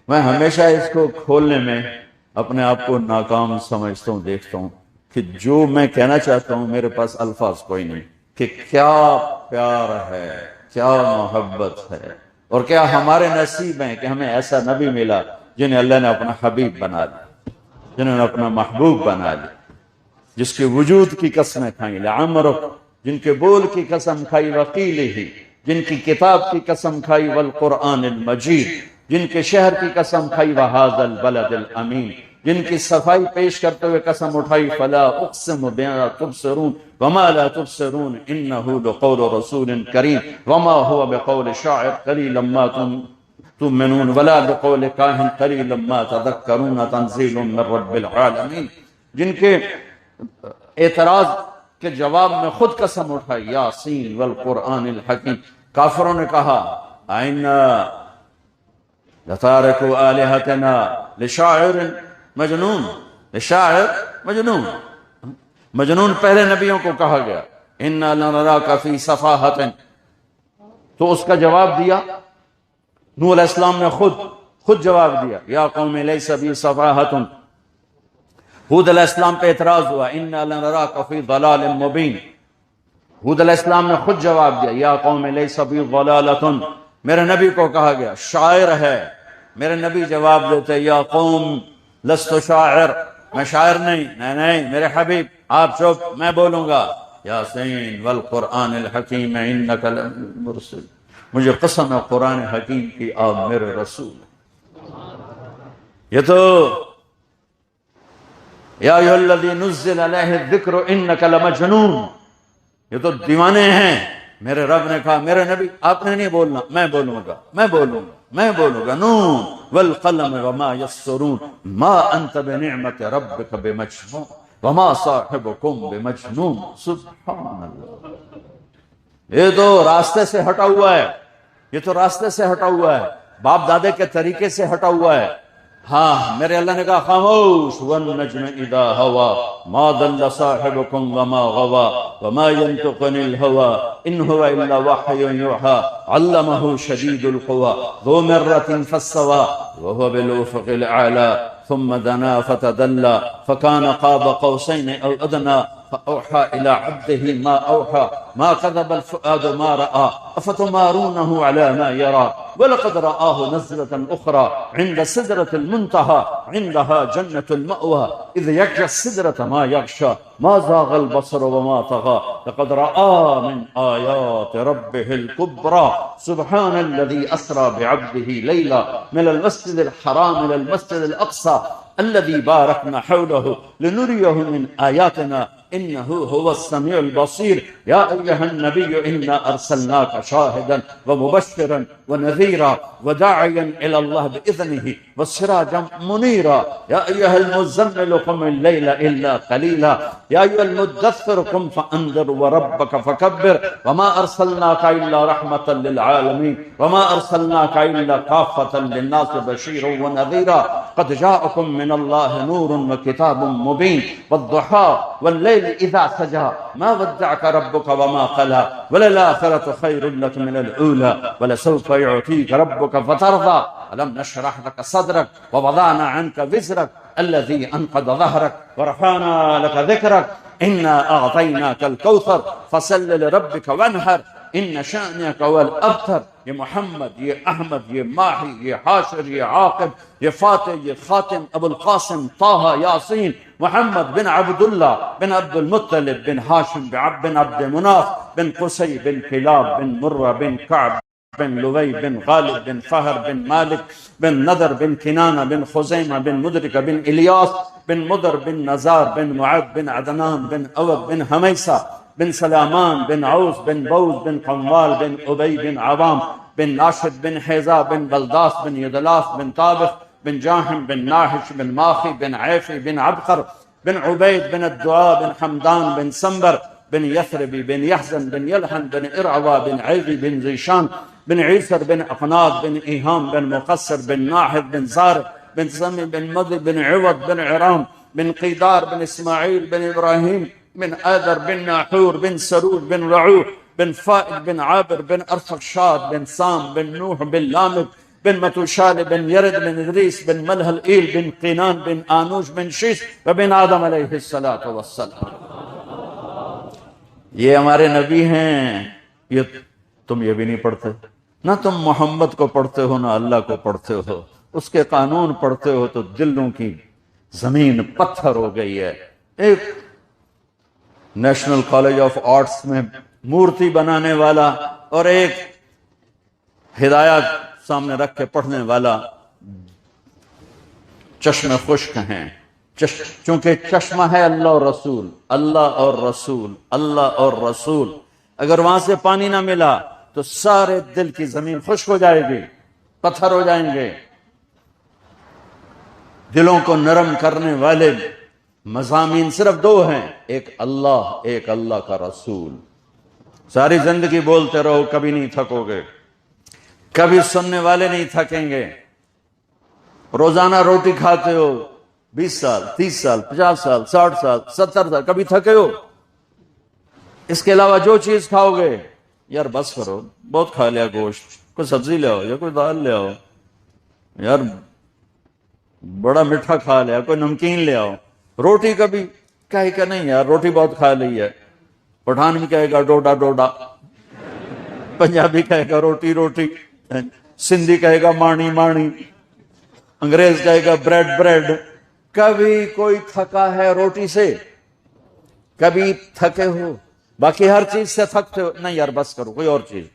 میں ہمیشہ اس کو کھولنے میں اپنے آپ کو ناکام سمجھتا ہوں، دیکھتا ہوں کہ جو میں کہنا چاہتا ہوں میرے پاس الفاظ کوئی نہیں، کہ کیا پیار ہے، کیا محبت ہے، اور کیا ہمارے نصیب ہیں کہ ہمیں ایسا نبی ملا جنہیں اللہ نے اپنا حبیب بنا لیا، جنہوں نے اپنا محبوب بنا لیا، جس کے وجود کی قسمیں کھائیں، لعمرک، جن کے بول کی قسم کھائی، وقیلہ، جن کی کتاب کی قسم کھائی، والقرآن المجید، جن کے شہر کی قسم کھائی، وہذا البلد الامین، جن کی صفائی پیش کرتے ہوئے قسم اٹھائی، فلا اقسم بما تبصرون وما لا تبصرون انہ لقول رسول کریم وما هو بقول شاعر قلیلا ما تؤمنون ولا بقول کاہن قلیلا ما تذکرون تنزیل من رب العالمین، جن کے اعتراض کے جواب میں خود قسم اٹھائی، یاسین والقرآن الحکیم۔ کافروں نے کہا لتاركوا آلهتنا لشاعر مجنون، لشاعر مجنون. مجنون پہلے نبیوں کو کہا گیا، انا لنراک فی صفاحۃ، تو اس کا جواب دیا نوح علیہ السلام نے خود جواب دیا، یا قوم لیس بی صفاحۃ. ہود علیہ السلام پہ اعتراض ہوا، انا لنراک فی ضلال مبین. ہود علیہ السلام نے خود جواب دیا، یا قوم لیس بی ضلالۃ. میرے نبی کو کہا گیا شاعر ہے، میرے نبی جواب دیتے، یا قوم لست شاعر، میں شاعر نہیں. نہیں میرے حبیب آپ چپ، میں بولوں گا. یاسین والقرآن الحکیم انک لمرسل، مجھے قسم ہے قرآن حکیم کی آپ میرے رسول. یہ تو یا ایھا الذی نزل علیہ الذکر انک لمجنون، یہ تو دیوانے ہیں. میرے رب نے کہا میرے نبی آپ نے نہیں بولنا، میں بولوں گا، میں بولوں گا، میں بولوں گا. نون والقلم وما یسطرون ما انت بنعمت ربک بمجنون وما صاحبکم بمجنون. سبحان اللہ. یہ تو راستے سے ہٹا ہوا ہے، یہ تو راستے سے ہٹا ہوا ہے، باپ دادے کے طریقے سے ہٹا ہوا ہے. ہاں میرے اللہ نے کہا خاموش، والنجم اذا ہوا ما ضل صاحبکم وما غوا وما ينطق عن الهوى ان هو الا وحی یوحى علمه شدید القوى ذو مرة فاستوى وهو بالافق الاعلى ثم دنا فتدلى فكان قاب قوسين او ادنى فأوحى إلى عبده ما أوحى ما كذب الفؤاد ما رأى أفتمارونه على ما يرى ولقد رآه نزلة أخرى عند سدرة المنتهى عندها جنة المأوى إذ يغشى السدرة ما يغشى ما زاغ البصر وما طغى لقد رأى من آيات ربه الكبرى سبحان الذي أسرى بعبده ليلا من المسجد الحرام إلى المسجد الأقصى الذي باركنا حوله لنريه من آياتنا إنه هو السميع البصير. يا أيها النبي إنا أرسلناك شاهدا ومبشرا ونذيرا وداعيا إلى الله بإذنه وسراجا منيرا. يا أيها المزمل قم الليل إلا قليلا يا أيها المدثر قم فأنذر وربك فكبر وما أرسلناك إلا رحمة للعالمين وما أرسلناك إلا كافة للناس بشيرا ونذيرا. قد جاءكم من الله نور وكتاب مبين والضحى والليل إذا سجى ما ودعك ربك وما قلى وللآخرة خير لك من الأولى ولسوف يعطيك ربك فترضى. ألم نشرح لك صدرك ووضعنا عنك وزرك الذي أنقض ظهرك ورفعنا لك ذكرك إنا أعطيناك الكوثر فصل لربك وانحر إن شأنك هو الأبتر. یہ محمد، یہ احمد، یہ ماہی، یہ حاشر، یہ عاقب، یہ فاتح، یہ خاتم، ابو القاسم، طه، یاسین، محمد بن عبداللہ بن عبد المطلب بن ہاشم بن عبد مناف بن قصی بن کلاب بن مرہ بن کعب بن لوی بن غالب بن فہر بن مالک بن نضر بن کنانہ بن خزیمہ بن مدرکہ بن الیاس بن مدر بن نزار بن معد بن عدنان بن اوب بن حمیسہ بن سلامان بن عوس بن بوز بن قنوال بن ابی بن عوام بن ناشد بن حیزہ بن بلداس بن یدلاس بن طابخ بن جاہم بن ناحش بن ماخی بن عیفی بن عبقر بن عبید بن الدعاء بن حمدان بن سنبر بن یثربی بن یحزن بن یلحن بن ارعوا بن عیبی بن زیشان بن عیسر بن اقناط بن ایہام بن مقصر بن ناحد بن زارق بن سمی بن مضی بن عوض بن عرام بن قیدار بن اسماعیل بن ابراہیم بن آدر بن ناحور بن سرور بن رعوح بن فائد بن عابر بن ارفقشاد بن سام بن نوح بن لامد بن متوشال بن يرد بن ادریس بن ملہ الایل بن قینان بن آنوش بن شیش وبن آدم علیہ السلام. یہ ہمارے نبی ہیں. یہ تم یہ بھی نہیں پڑھتے، نہ تم محمد کو پڑھتے ہو نہ اللہ کو پڑھتے ہو. اس کے قانون پڑھتے ہو تو دلوں کی زمین پتھر ہو گئی ہے. ایک نیشنل کالج آف آرٹس میں مورتی بنانے والا اور ایک ہدایات سامنے رکھ کے پڑھنے والا چشم خشک ہیں. چونکہ چشمہ ہے اللہ اور رسول، اللہ اور رسول، اللہ اور رسول. اگر وہاں سے پانی نہ ملا تو سارے دل کی زمین خشک ہو جائے گی، پتھر ہو جائیں گے. دلوں کو نرم کرنے والے مضامین صرف دو ہیں، ایک اللہ کا رسول. ساری زندگی بولتے رہو، کبھی نہیں تھکو گے، کبھی سننے والے نہیں تھکیں گے. روزانہ روٹی کھاتے ہو 20 سال 30 سال 50 سال 60 سال 70 سال، کبھی تھکے ہو؟ اس کے علاوہ جو چیز کھاؤ گے، یار بس کرو، بہت کھا لیا گوشت، کوئی سبزی لے آؤ یا کوئی دال لے آؤ، یار بڑا میٹھا کھا لیا، کوئی نمکین لے آؤ، روٹی کبھی کہے کہ نہیں یار روٹی بہت کھا لی ہے، پٹھان بھی کہے گا ڈوڈا ڈوڈا، پنجابی کہے گا روٹی روٹی، سندھی کہے گا مانی مانی، انگریز کہے گا بریڈ بریڈ۔ کبھی کوئی تھکا ہے روٹی سے؟ کبھی تھکے ہو؟ باقی ہر چیز سے تھکتے ہو؟ نہیں یار بس کرو، کوئی اور چیز۔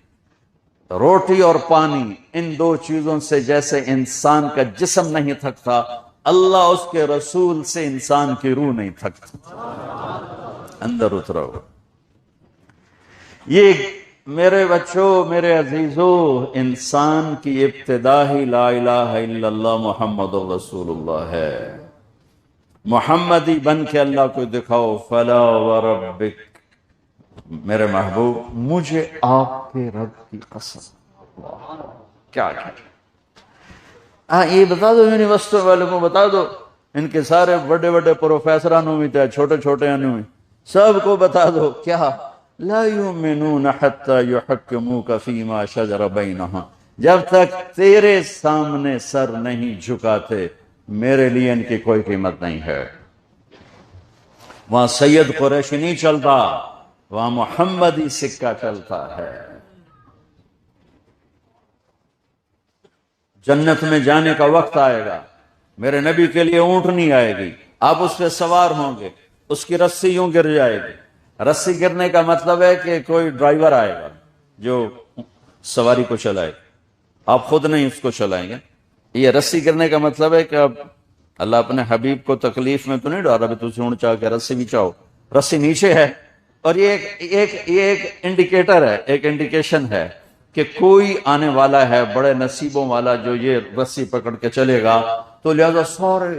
روٹی اور پانی، ان دو چیزوں سے جیسے انسان کا جسم نہیں تھکتا، اللہ اس کے رسول سے انسان کی روح نہیں تھکتی، اندر اترا ہو۔ یہ میرے بچوں، میرے عزیزوں، انسان کی ابتدا ہی لا الہ الا اللہ محمد رسول اللہ ہے۔ محمدی بن کے اللہ کو دکھاؤ۔ فلا وربک، میرے محبوب مجھے آپ کے رب کی قسم، کیا یہ بتا دو یونیورسٹی والوں کو، بتا دو ان کے سارے بڑے بڑے پروفیسرانوں میں تھے، چھوٹے چھوٹے انوں میں، سب کو بتا دو کیا؟ لا یؤمنون حتی یحکموک فیما شجر بینہم، جب تک تیرے سامنے سر نہیں جھکاتے میرے لیے ان کی کوئی قیمت نہیں ہے۔ وہاں سید قریشی نہیں چلتا، وہاں محمدی سکہ چلتا ہے۔ جنت میں جانے کا وقت آئے گا، میرے نبی کے لیے اونٹ نہیں آئے گی، آپ اس پہ سوار ہوں گے، اس کی رسی یوں گر جائے گی۔ رسی گرنے کا مطلب ہے کہ کوئی ڈرائیور آئے گا جو سواری کو چلائے، آپ خود نہیں اس کو چلائیں گے۔ یہ رسی گرنے کا مطلب ہے کہ اب اللہ اپنے حبیب کو تکلیف میں تو نہیں ڈالا بھی تجھے اونٹ چاہ کے رسی بھی چاہو، رسی نیچے ہے۔ اور یہ ایک انڈیکیٹر ہے، ایک انڈیکیشن ہے کہ کوئی آنے والا ہے بڑے نصیبوں والا جو یہ رسی پکڑ کے چلے گا، تو لہذا سارے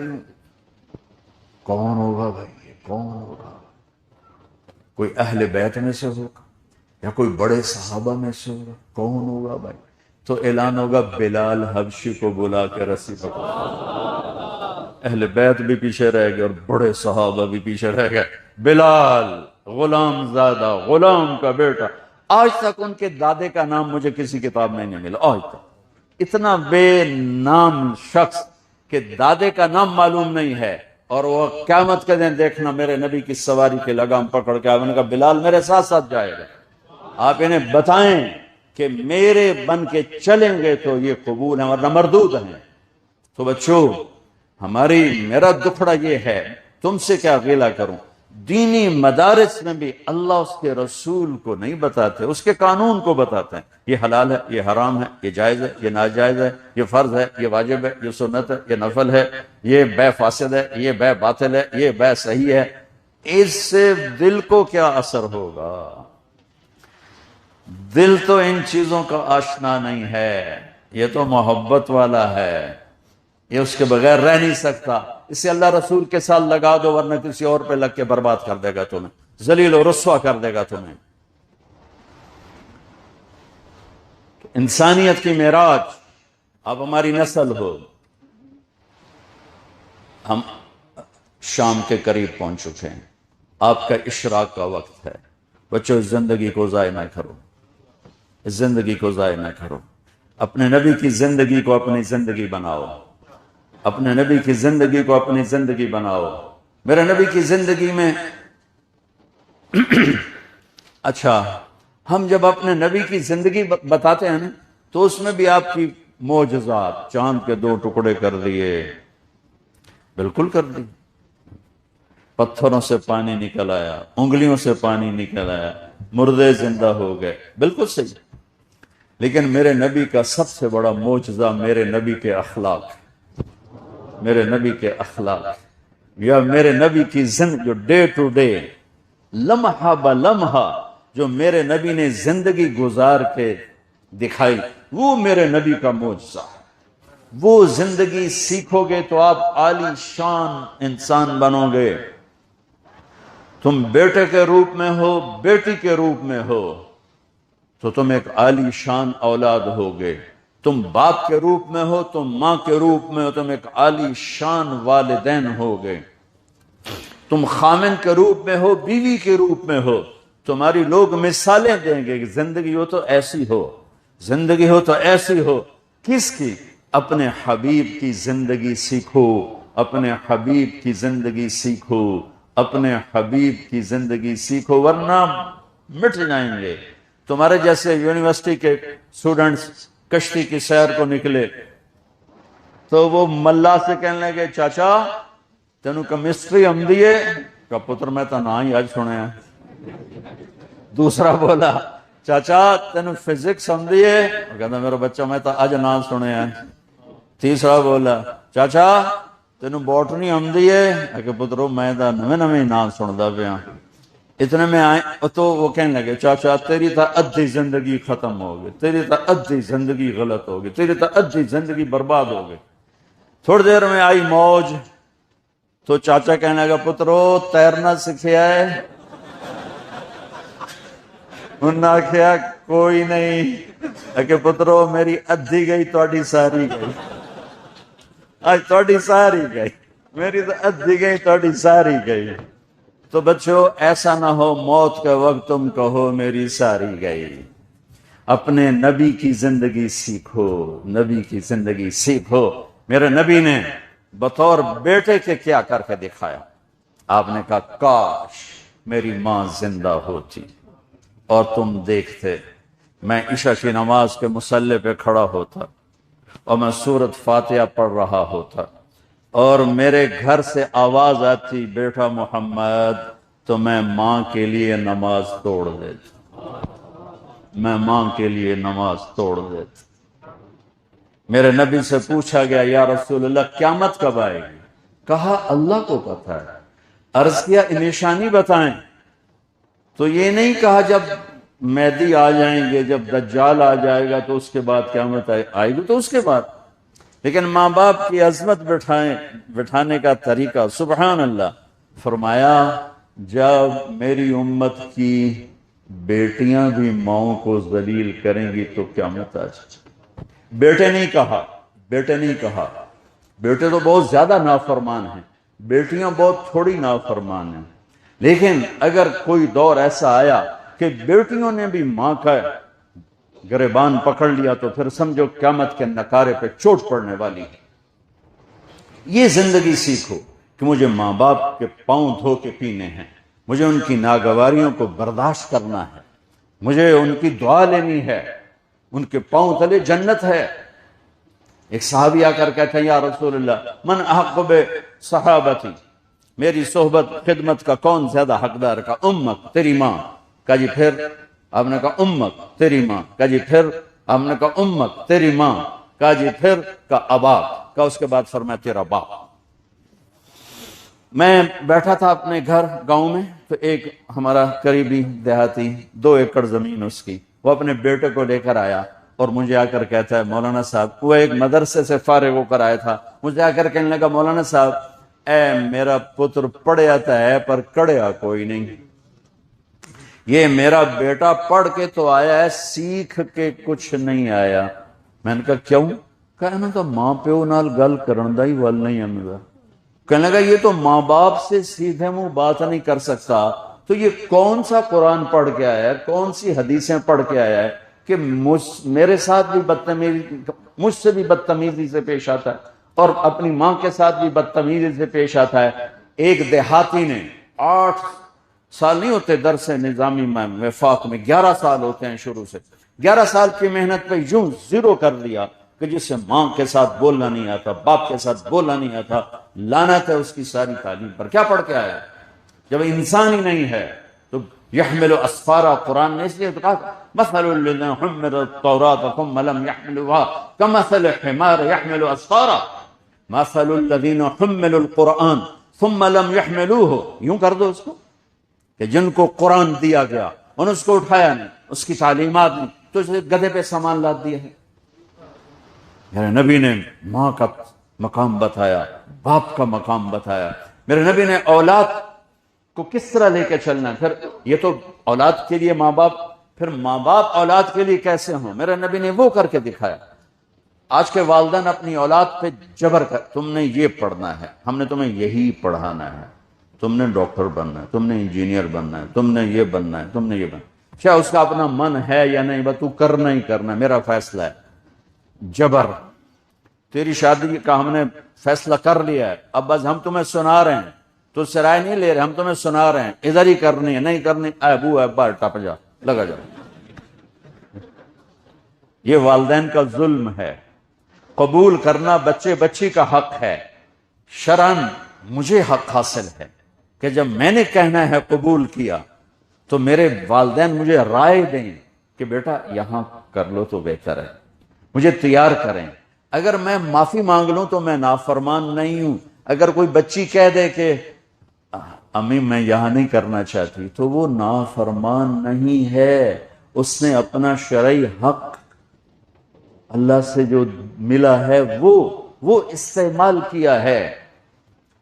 کون ہوگا بھائی، یہ کون ہوگا؟ کوئی اہل بیت میں سے ہوگا یا کوئی بڑے صحابہ میں سے ہوگا، کون ہوگا بھائی؟ تو اعلان ہوگا بلال حبشی کو بلا کے رسی پکڑ۔ اہل بیت بھی پیچھے رہ گئے اور بڑے صحابہ بھی پیچھے رہ گئے۔ بلال غلام زادہ، غلام کا بیٹا، آج تک ان کے دادے کا نام مجھے کسی کتاب میں نہیں ملا، آج تک۔ اتنا بے نام شخص کہ دادے کا نام معلوم نہیں ہے، اور وہ قیامت کے دن دیکھنا میرے نبی کی سواری کے لگام پکڑ کے آپ نے کہا بلال میرے ساتھ ساتھ جائے گا، آپ انہیں بتائیں کہ میرے بن کے چلیں گے تو یہ قبول ہیں ورنہ مردود ہیں۔ تو بچوں، میرا دکھڑا یہ ہے، تم سے کیا غیلہ کروں؟ دینی مدارس میں بھی اللہ اس کے رسول کو نہیں بتاتے، اس کے قانون کو بتاتے ہیں۔ یہ حلال ہے، یہ حرام ہے، یہ جائز ہے، یہ ناجائز ہے، یہ فرض ہے، یہ واجب ہے، یہ سنت ہے، یہ نفل ہے، یہ بے فاسد ہے، یہ بے باطل ہے، یہ بے صحیح ہے۔ اس سے دل کو کیا اثر ہوگا؟ دل تو ان چیزوں کا آشنا نہیں ہے، یہ تو محبت والا ہے، یہ اس کے بغیر رہ نہیں سکتا۔ اسے اللہ رسول کے ساتھ لگا دو ورنہ کسی اور پہ لگ کے برباد کر دے گا تمہیں، ذلیل و رسوا کر دے گا تمہیں۔ انسانیت کی معراج، اب ہماری نسل ہو، ہم شام کے قریب پہنچ چکے ہیں، آپ کا اشراق کا وقت ہے۔ بچوں، اس زندگی کو ضائع نہ کرو، اس زندگی کو ضائع نہ کرو، اپنے نبی کی زندگی کو اپنی زندگی بناؤ، اپنے نبی کی زندگی کو اپنی زندگی بناؤ۔ میرے نبی کی زندگی میں اچھا، ہم جب اپنے نبی کی زندگی بتاتے ہیں نا تو اس میں بھی آپ کی معجزات، چاند کے 2 ٹکڑے کر دیے، بالکل کر دی، پتھروں سے پانی نکل آیا، انگلیوں سے پانی نکل آیا، مردے زندہ ہو گئے، بالکل صحیح۔ لیکن میرے نبی کا سب سے بڑا معجزہ میرے نبی کے اخلاق، میرے نبی کے اخلاق، یا میرے نبی کی جو ڈے ٹو ڈے، لمحہ بلمحہ جو میرے نبی نے زندگی گزار کے دکھائی، وہ میرے نبی کا معجزہ ہے۔ وہ زندگی سیکھو گے تو آپ عالی شان انسان بنو گے۔ تم بیٹے کے روپ میں ہو، بیٹی کے روپ میں ہو، تو تم ایک عالی شان اولاد ہوگے۔ تم باپ کے روپ میں ہو، تم ماں کے روپ میں ہو، تم ایک عالی شان والدین ہو گئے، تم خامن کے روپ میں ہو، بیوی کے روپ میں ہو، تمہاری لوگ مثالیں دیں گے کہ زندگی ہو تو ایسی ہو، زندگی ہو تو ایسی ہو۔ کس کی؟ اپنے حبیب کی زندگی سیکھو، اپنے حبیب کی زندگی سیکھو، اپنے حبیب کی زندگی سیکھو، ورنہ مٹ جائیں گے۔ تمہارے جیسے یونیورسٹی کے اسٹوڈنٹس کشتی کی سیر کو نکلے تو وہ ملا سے کہنے لگے چاچا تینوں کیمسٹری آندی ہے؟ کہا پتر میں تو نہ ہی آج سنے ہیں۔ دوسرا بولا چاچا تینوں فزکس آندی ہے؟ کہتا میرا بچہ میں تو آج نہ سنے ہیں۔ تیسرا بولا چاچا تینوں باٹنی آندی ہے؟ کہ پترو میں تو نویں نویں نہ سندا پیا۔ اتنے میں آئے تو وہ کہنے لگے چاچا تیری تو ادھی زندگی ختم ہو گئی، تیری تو ادھی زندگی غلط ہو گئی، تیری تو ادھی زندگی برباد ہو گئی۔ تھوڑی دیر میں آئی موج تو چاچا کہنے لگا پترو تیرنا سکھیا ہے؟ انہوں نے آخیا کوئی نہیں۔ کہ پترو میری ادھی گئی تہاڈی ساری گئی، آج تہاڈی ساری گئی، میری تو ادھی گئی تہاڈی ساری گئی۔ تو بچوں ایسا نہ ہو موت کے وقت تم کہو میری ساری گئی۔ اپنے نبی کی زندگی سیکھو، نبی کی زندگی سیکھو۔ میرے نبی نے بطور بیٹے کے کیا کر کے دکھایا؟ آپ نے کہا کاش میری ماں زندہ ہوتی اور تم دیکھتے میں عشاء کی نماز کے مصلی پہ کھڑا ہوتا اور میں سورۃ فاتحہ پڑھ رہا ہوتا اور میرے گھر سے آواز آتی بیٹا محمد، تو میں ماں کے لیے نماز توڑ دیتا، میں ماں کے لیے نماز توڑ دیتا۔ میرے نبی سے پوچھا گیا یا رسول اللہ قیامت کب آئے گی؟ کہا اللہ کو پتہ ہے۔ عرض کیا نشانی بتائیں؟ تو یہ نہیں کہا جب مہدی آ جائیں گے، جب دجال آ جائے گا تو اس کے بعد قیامت آئے گی تو اس کے بعد۔ لیکن ماں باپ کی عظمت بٹھانے کا طریقہ سبحان اللہ، فرمایا جب میری امت کی بیٹیاں بھی ماؤں کو ذلیل کریں گی تو قیامت آ جائے۔ بیٹے نہیں کہا، بیٹے نہیں کہا، بیٹے تو بہت زیادہ نافرمان ہیں، بیٹیاں بہت تھوڑی نافرمان ہیں۔ لیکن اگر کوئی دور ایسا آیا کہ بیٹیوں نے بھی ماں کا گریبان پکڑ لیا تو پھر سمجھو قیامت کے نکارے پہ چوٹ پڑنے والی ہے۔ یہ زندگی سیکھو کہ مجھے ماں باپ کے پاؤں دھو کے پینے ہیں، مجھے ان کی ناگواریوں کو برداشت کرنا ہے، مجھے ان کی دعا لینی ہے، ان کے پاؤں تلے جنت ہے۔ ایک صحابی آ کر کہتے ہیں یا رسول اللہ من احق بصحابتی، میری صحبت خدمت کا کون زیادہ حقدار؟ کا امک تیری ماں۔ کہا جی پھر؟ آپ نے کہا امک تیری ماں۔ کہا جی پھر؟ آپ نے کہا امک تیری ماں۔ کہا جی پھر؟ کہا اباک۔ کہا اس کے بعد فرمایا تیرا باپ۔ میں بیٹھا تھا اپنے گھر گاؤں میں تو ایک ہمارا قریبی دیہاتی 2 ایکڑ زمین اس کی، وہ اپنے بیٹے کو لے کر آیا اور مجھے آ کر کہتا ہے مولانا صاحب، وہ ایک مدرسے سے فارغ ہو کر آیا تھا، مجھے آ کر کہنے لگا مولانا صاحب اے میرا پتر پڑھیا تو ہے پر کڑیا کوئی نہیں، یہ میرا بیٹا پڑھ کے تو آیا ہے سیکھ کے کچھ نہیں آیا۔ میں نے کہا کیوں؟ کہنا تو ماں پیو نال گل کرن دا ہی ول نہیں آندا۔ کہنے لگا یہ تو ماں باپ سے سیدھے منہ بات نہیں کر سکتا، تو یہ کون سا قرآن پڑھ کے آیا ہے، کون سی حدیثیں پڑھ کے آیا ہے کہ میرے ساتھ بھی بدتمیزی، مجھ سے بھی بدتمیزی سے پیش آتا ہے اور اپنی ماں کے ساتھ بھی بدتمیزی سے پیش آتا ہے۔ ایک دیہاتی نے 8 سال نہیں ہوتے درس نظامی میں وفاق میں، 11 سال ہوتے ہیں شروع سے، 11 سال کی محنت پہ یوں زیرو کر دیا کہ جس سے ماں کے ساتھ بولنا نہیں آتا، باپ کے ساتھ بولنا نہیں آتا، لعنت ہے اس کی ساری تعلیم پر۔ کیا پڑھ کے آیا؟ جب انسان ہی نہیں ہے تو یحمل اسفارا، قرآن نے اس لیے کہا مثل الذین حملوا التوراۃ ثم لم يحملوها كمثل الحمار يحمل اسفارا، مثل الذین حملوا القرآن ثم لم يحملوه، یوں کر دو اس کو کہ جن کو قرآن دیا گیا انہوں نے اس کو اٹھایا نہیں، اس کی تعلیمات نہیں، تو اسے گدھے پہ سامان لاد دیا ہے۔ میرے نبی نے ماں کا مقام بتایا، باپ کا مقام بتایا، میرے نبی نے اولاد کو کس طرح لے کے چلنا ہے۔ پھر یہ تو اولاد کے لیے ماں باپ، پھر ماں باپ اولاد کے لیے کیسے ہوں، میرے نبی نے وہ کر کے دکھایا۔ آج کے والدین اپنی اولاد پہ جبر کر، تم نے یہ پڑھنا ہے، ہم نے تمہیں یہی پڑھانا ہے، تم نے ڈاکٹر بننا ہے، تم نے انجینئر بننا ہے، تم نے یہ بننا ہے، تم نے یہ بننا ہے، کیا اس کا اپنا من ہے یا نہیں، بس تو کرنا ہی کرنا ہے، میرا فیصلہ ہے۔ جبر، تیری شادی کا ہم نے فیصلہ کر لیا ہے، اب بس ہم تمہیں سنا رہے ہیں، تو سے رائے نہیں لے رہے، ہم تمہیں سنا رہے ہیں، ادھر ہی کرنی ہے، نہیں کرنی ابو ابا ٹپ جا، لگا جا۔ یہ والدین کا ظلم ہے۔ قبول کرنا بچے بچی کا حق ہے، شرعاً مجھے حق حاصل ہے کہ جب میں نے کہنا ہے قبول کیا تو میرے والدین مجھے رائے دیں کہ بیٹا یہاں کر لو تو بہتر ہے، مجھے تیار کریں۔ اگر میں معافی مانگ لوں تو میں نافرمان نہیں ہوں۔ اگر کوئی بچی کہہ دے کہ امی میں یہاں نہیں کرنا چاہتی تو وہ نافرمان نہیں ہے، اس نے اپنا شرعی حق اللہ سے جو ملا ہے وہ استعمال کیا ہے۔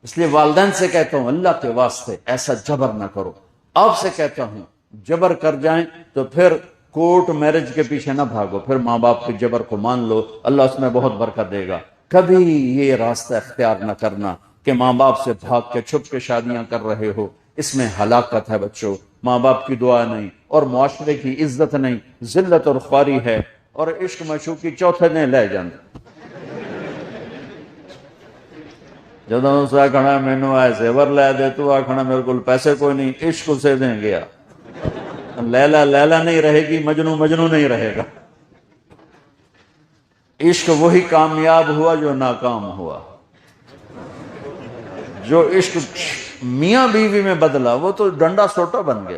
اس لیے والدین سے کہتا ہوں اللہ کے واسطے ایسا جبر نہ کرو۔ آپ سے کہتا ہوں جبر کر جائیں تو پھر کورٹ میرج کے پیچھے نہ بھاگو، پھر ماں باپ کے جبر کو مان لو، اللہ اس میں بہت برکت دے گا۔ کبھی یہ راستہ اختیار نہ کرنا کہ ماں باپ سے بھاگ کے چھپ کے شادیاں کر رہے ہو، اس میں ہلاکت ہے بچوں۔ ماں باپ کی دعا نہیں اور معاشرے کی عزت نہیں، ذلت اور خواری ہے، اور عشق مشوقی چوتھے دن لے جان۔ جدوں اس آکھنا مینوں آئے زیور لے دے، تو آکھنا میرے کو پیسے کوئی نہیں، عشق اسے دیں گیا۔ لیلا لیلا نہیں رہے گی، مجنو مجنو نہیں رہے گا۔ عشق وہی کامیاب ہوا جو ناکام ہوا۔ جو عشق میاں بیوی میں بدلا وہ تو ڈنڈا سوٹا بن گیا۔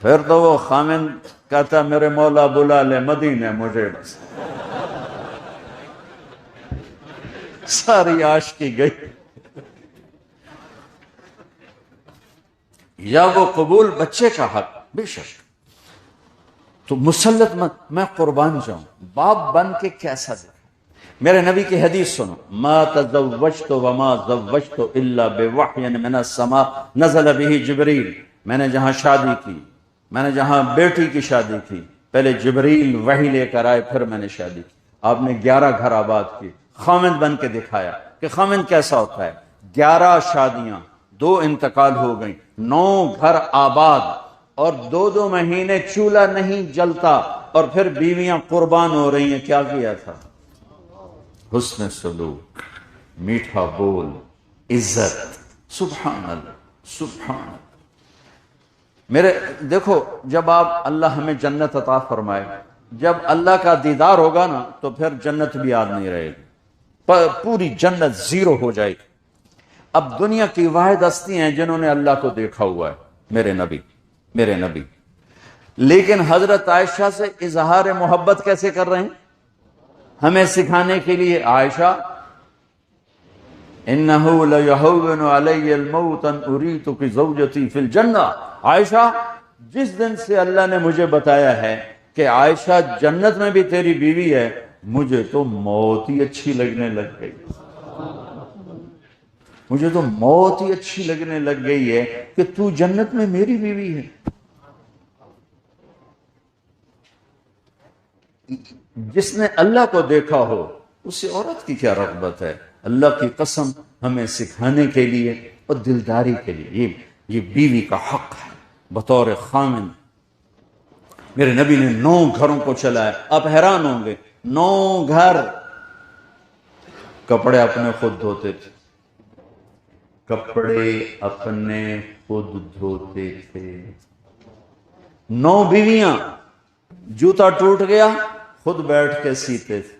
پھر تو وہ خامن کہتا میرے مولا بلا لے مدینے مجھے، بس ساری عاشقی گئی۔ یا وہ قبول بچے کا حق، بے شک تو مسلط مت، میں قربان جاؤں، باپ بن کے کیسا دے۔ میرے نبی کی حدیث سنو، ما تزوجت وما زوجت الا بوحی من السماء نزل به جبریل۔ میں نے جہاں شادی کی، میں نے جہاں بیٹی کی شادی کی، پہلے جبریل وحی لے کر آئے، پھر میں نے شادی کی۔ آپ نے 11 گھر آباد کی، خامند بن کے دکھایا کہ خامند کیسا ہوتا ہے۔ 11 شادیاں، 2 انتقال ہو گئیں، 9 گھر آباد، اور 2 مہینے چولہا نہیں جلتا، اور پھر بیویاں قربان ہو رہی ہیں۔ کیا کیا تھا؟ حسن سلوک، میٹھا بول، عزت۔ سبحان اللہ، سبحان اللہ۔ میرے دیکھو، جب آپ اللہ ہمیں جنت عطا فرمائے، جب اللہ کا دیدار ہوگا نا تو پھر جنت بھی یاد نہیں رہے گی، پوری جنت زیرو ہو جائے گی۔ اب دنیا کی واحد ہستی ہیں جنہوں نے اللہ کو دیکھا ہوا ہے، میرے نبی، میرے نبی۔ لیکن حضرت عائشہ سے اظہار محبت کیسے کر رہے ہیں؟ ہمیں سکھانے کے لیے، عائشہ انہو لیہون علی الموت ان اریتک زوجتی فی الجنہ۔ عائشہ، جس دن سے اللہ نے مجھے بتایا ہے کہ عائشہ جنت میں بھی تیری بیوی ہے، مجھے تو موت ہی اچھی لگنے لگ گئی، مجھے تو موت ہی اچھی لگنے لگ گئی ہے کہ تو جنت میں میری بیوی ہے۔ جس نے اللہ کو دیکھا ہو اسے عورت کی کیا رغبت ہے؟ اللہ کی قسم ہمیں سکھانے کے لیے اور دلداری کے لیے یہ بیوی کا حق ہے بطور خامن۔ میرے نبی نے 9 گھروں کو چلایا۔ آپ حیران ہوں گے، 9 گھر، کپڑے اپنے خود دھوتے تھے، کپڑے اپنے خود دھوتے تھے۔ 9 بیویاں، جوتا ٹوٹ گیا خود بیٹھ کے سیتے تھے،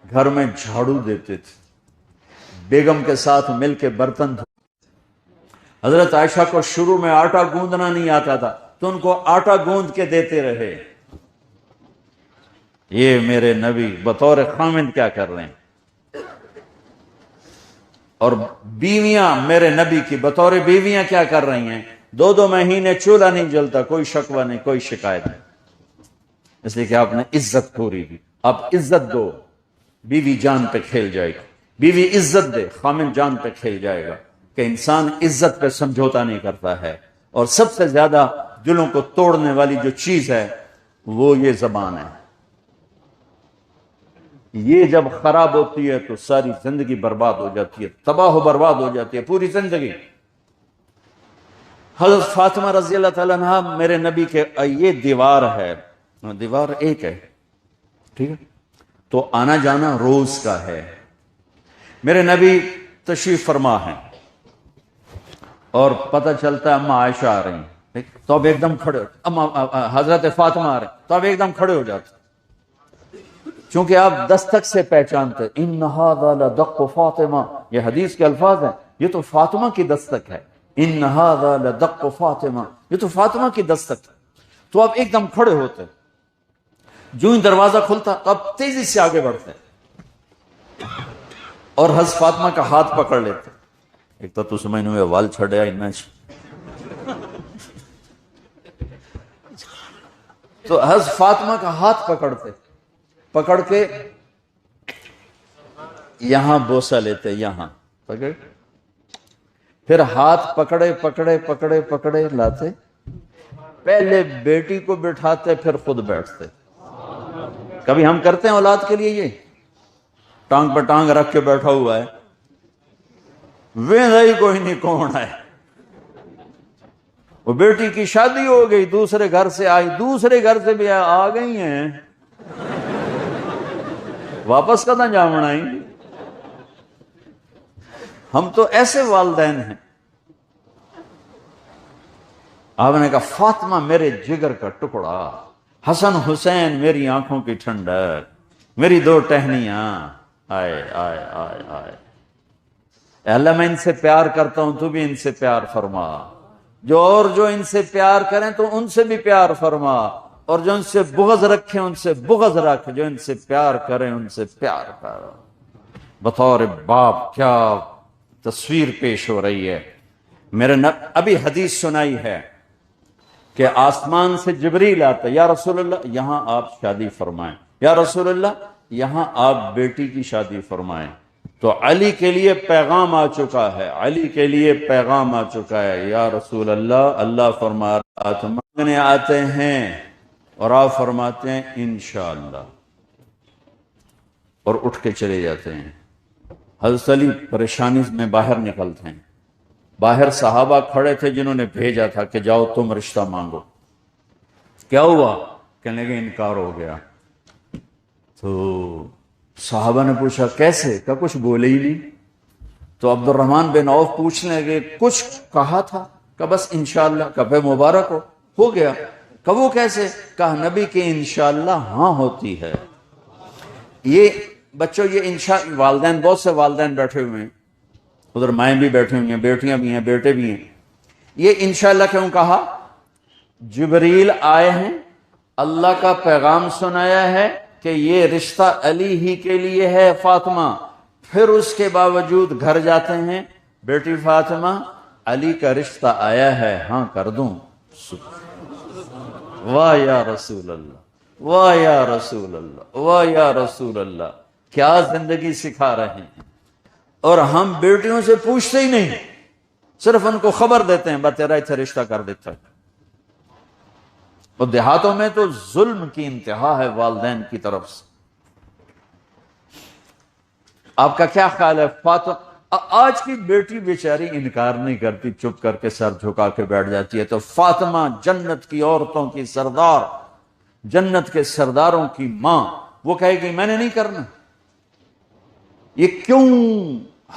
گھر میں جھاڑو دیتے تھے، بیگم کے ساتھ مل کے برتن دھوتے تھے۔ حضرت عائشہ کو شروع میں آٹا گوندنا نہیں آتا تھا تو ان کو آٹا گوند کے دیتے رہے۔ یہ میرے نبی بطور خامند کیا کر رہے ہیں، اور بیویاں میرے نبی کی بطور بیویاں کیا کر رہی ہیں؟ 2 مہینے چولہا نہیں جلتا، کوئی شکوہ نہیں، کوئی شکایت نہیں، اس لیے کہ آپ نے عزت پوری دی۔ آپ عزت دو، بیوی جان پہ کھیل جائے گی۔ بیوی عزت دے، خامن جان پہ کھیل جائے گا۔ کہ انسان عزت پہ سمجھوتا نہیں کرتا ہے، اور سب سے زیادہ دلوں کو توڑنے والی جو چیز ہے وہ یہ زبان ہے۔ یہ جب خراب ہوتی ہے تو ساری زندگی برباد ہو جاتی ہے، تباہ و برباد ہو جاتی ہے پوری زندگی۔ حضرت فاطمہ رضی اللہ تعالیٰ عنہ میرے نبی کے، یہ دیوار ہے، دیوار ایک ہے، ٹھیک ہے، تو آنا جانا روز کا ہے۔ میرے نبی تشریف فرما ہیں اور پتہ چلتا ہے اما عائشہ آ رہی ہیں، تو اب ایک دم کھڑے حضرت فاطمہ آ رہے ہیں تو اب ایک دم کھڑے ہو جاتے، چونکہ آپ دستک سے پہچانتے، ان ھذا لدق فاطمہ، یہ حدیث کے الفاظ ہیں، یہ تو فاطمہ کی دستک ہے، ان ھذا لدق فاطمہ، یہ تو فاطمہ کی دستک ہے۔ تو آپ ایک دم کھڑے ہوتے، جو ہی دروازہ کھلتا تو آپ تیزی سے آگے بڑھتے اور حضرت فاطمہ کا ہاتھ پکڑ لیتے۔ ایک تو سمجھ میں وال چھڑیا انہیں، تو حضرت فاطمہ کا ہاتھ پکڑتے، پکڑ کے یہاں بوسہ لیتے، یہاں پکڑ، پھر ہاتھ پکڑے پکڑے پکڑے پکڑے لاتے، پہلے بیٹی کو بٹھاتے پھر خود بیٹھتے۔ کبھی ہم کرتے ہیں اولاد کے لیے یہ، ٹانگ پہ ٹانگ رکھ کے بیٹھا ہوا ہے، ویندائی کوئی نہیں کون ہے، وہ بیٹی کی شادی ہو گئی، دوسرے گھر سے آئی، دوسرے گھر سے بھی آ گئی ہیں، واپس کدھر جامنا ہی۔ ہم تو ایسے والدین ہیں۔ آپ نے کہا فاطمہ میرے جگر کا ٹکڑا، حسن حسین میری آنکھوں کی ٹھنڈک، میری دو ٹہنیاں، آئے آئے آئے آئے، اے اللہ میں ان سے پیار کرتا ہوں، تو بھی ان سے پیار فرما، جو ان سے پیار کریں تو ان سے بھی پیار فرما، اور جو ان سے بغض رکھیں ان سے بغض رکھ، جو ان سے پیار کریں ان سے پیار کر۔ بطور باپ کیا تصویر پیش ہو رہی ہے۔ میرے ابھی حدیث سنائی ہے کہ آسمان سے جبریل آتا، یا رسول اللہ یہاں آپ شادی فرمائیں، یا رسول اللہ یہاں آپ بیٹی کی شادی فرمائیں۔ تو علی کے لیے پیغام آ چکا ہے، علی کے لیے پیغام آ چکا ہے، یا رسول اللہ اللہ فرما رہا تھا مانگنے آتے ہیں اور آپ فرماتے ہیں انشاءاللہ، اور اٹھ کے چلے جاتے ہیں۔ حضرت علی پریشانی میں باہر نکلتے ہیں، باہر صحابہ کھڑے تھے جنہوں نے بھیجا تھا کہ جاؤ تم رشتہ مانگو۔ کیا ہوا؟ کہنے لگے انکار ہو گیا۔ تو صحابہ نے پوچھا کیسے؟ کہ کچھ بولے ہی نہیں۔ تو عبد الرحمن بن عوف پوچھنے لگے کچھ کہا تھا؟ کہ بس انشاءاللہ۔ کہ پہ مبارک ہو گیا۔ کہ وہ کیسے؟ کہا نبی کے انشاءاللہ ہاں ہوتی ہے۔ یہ بچوں یہ والدین، بہت سے والدین بیٹھے ہوئے ہیں، ادھر مائیں بھی بیٹھی ہوئی ہیں، بیٹیاں بھی ہیں، بیٹے بھی ہیں۔ یہ انشاءاللہ کیوں کہا؟ جبریل آئے ہیں، اللہ کا پیغام سنایا ہے کہ یہ رشتہ علی ہی کے لیے ہے فاطمہ، پھر اس کے باوجود گھر جاتے ہیں، بیٹی فاطمہ علی کا رشتہ آیا ہے، ہاں کر دوں؟ واہ یا رسول اللہ، واہ یا رسول اللہ، واہ یا رسول اللہ، کیا زندگی سکھا رہے ہیں۔ اور ہم بیٹیوں سے پوچھتے ہی نہیں، صرف ان کو خبر دیتے ہیں بس تیرا اتھے رشتہ کر دیتا ہے۔ اور دیہاتوں میں تو ظلم کی انتہا ہے والدین کی طرف سے۔ آپ کا کیا خیال ہے؟ آج کی بیٹی بیچاری انکار نہیں کرتی، چپ کر کے سر جھکا کے بیٹھ جاتی ہے۔ تو فاطمہ جنت کی عورتوں کی سردار، جنت کے سرداروں کی ماں، وہ کہے گی میں نے نہیں کرنا۔ یہ کیوں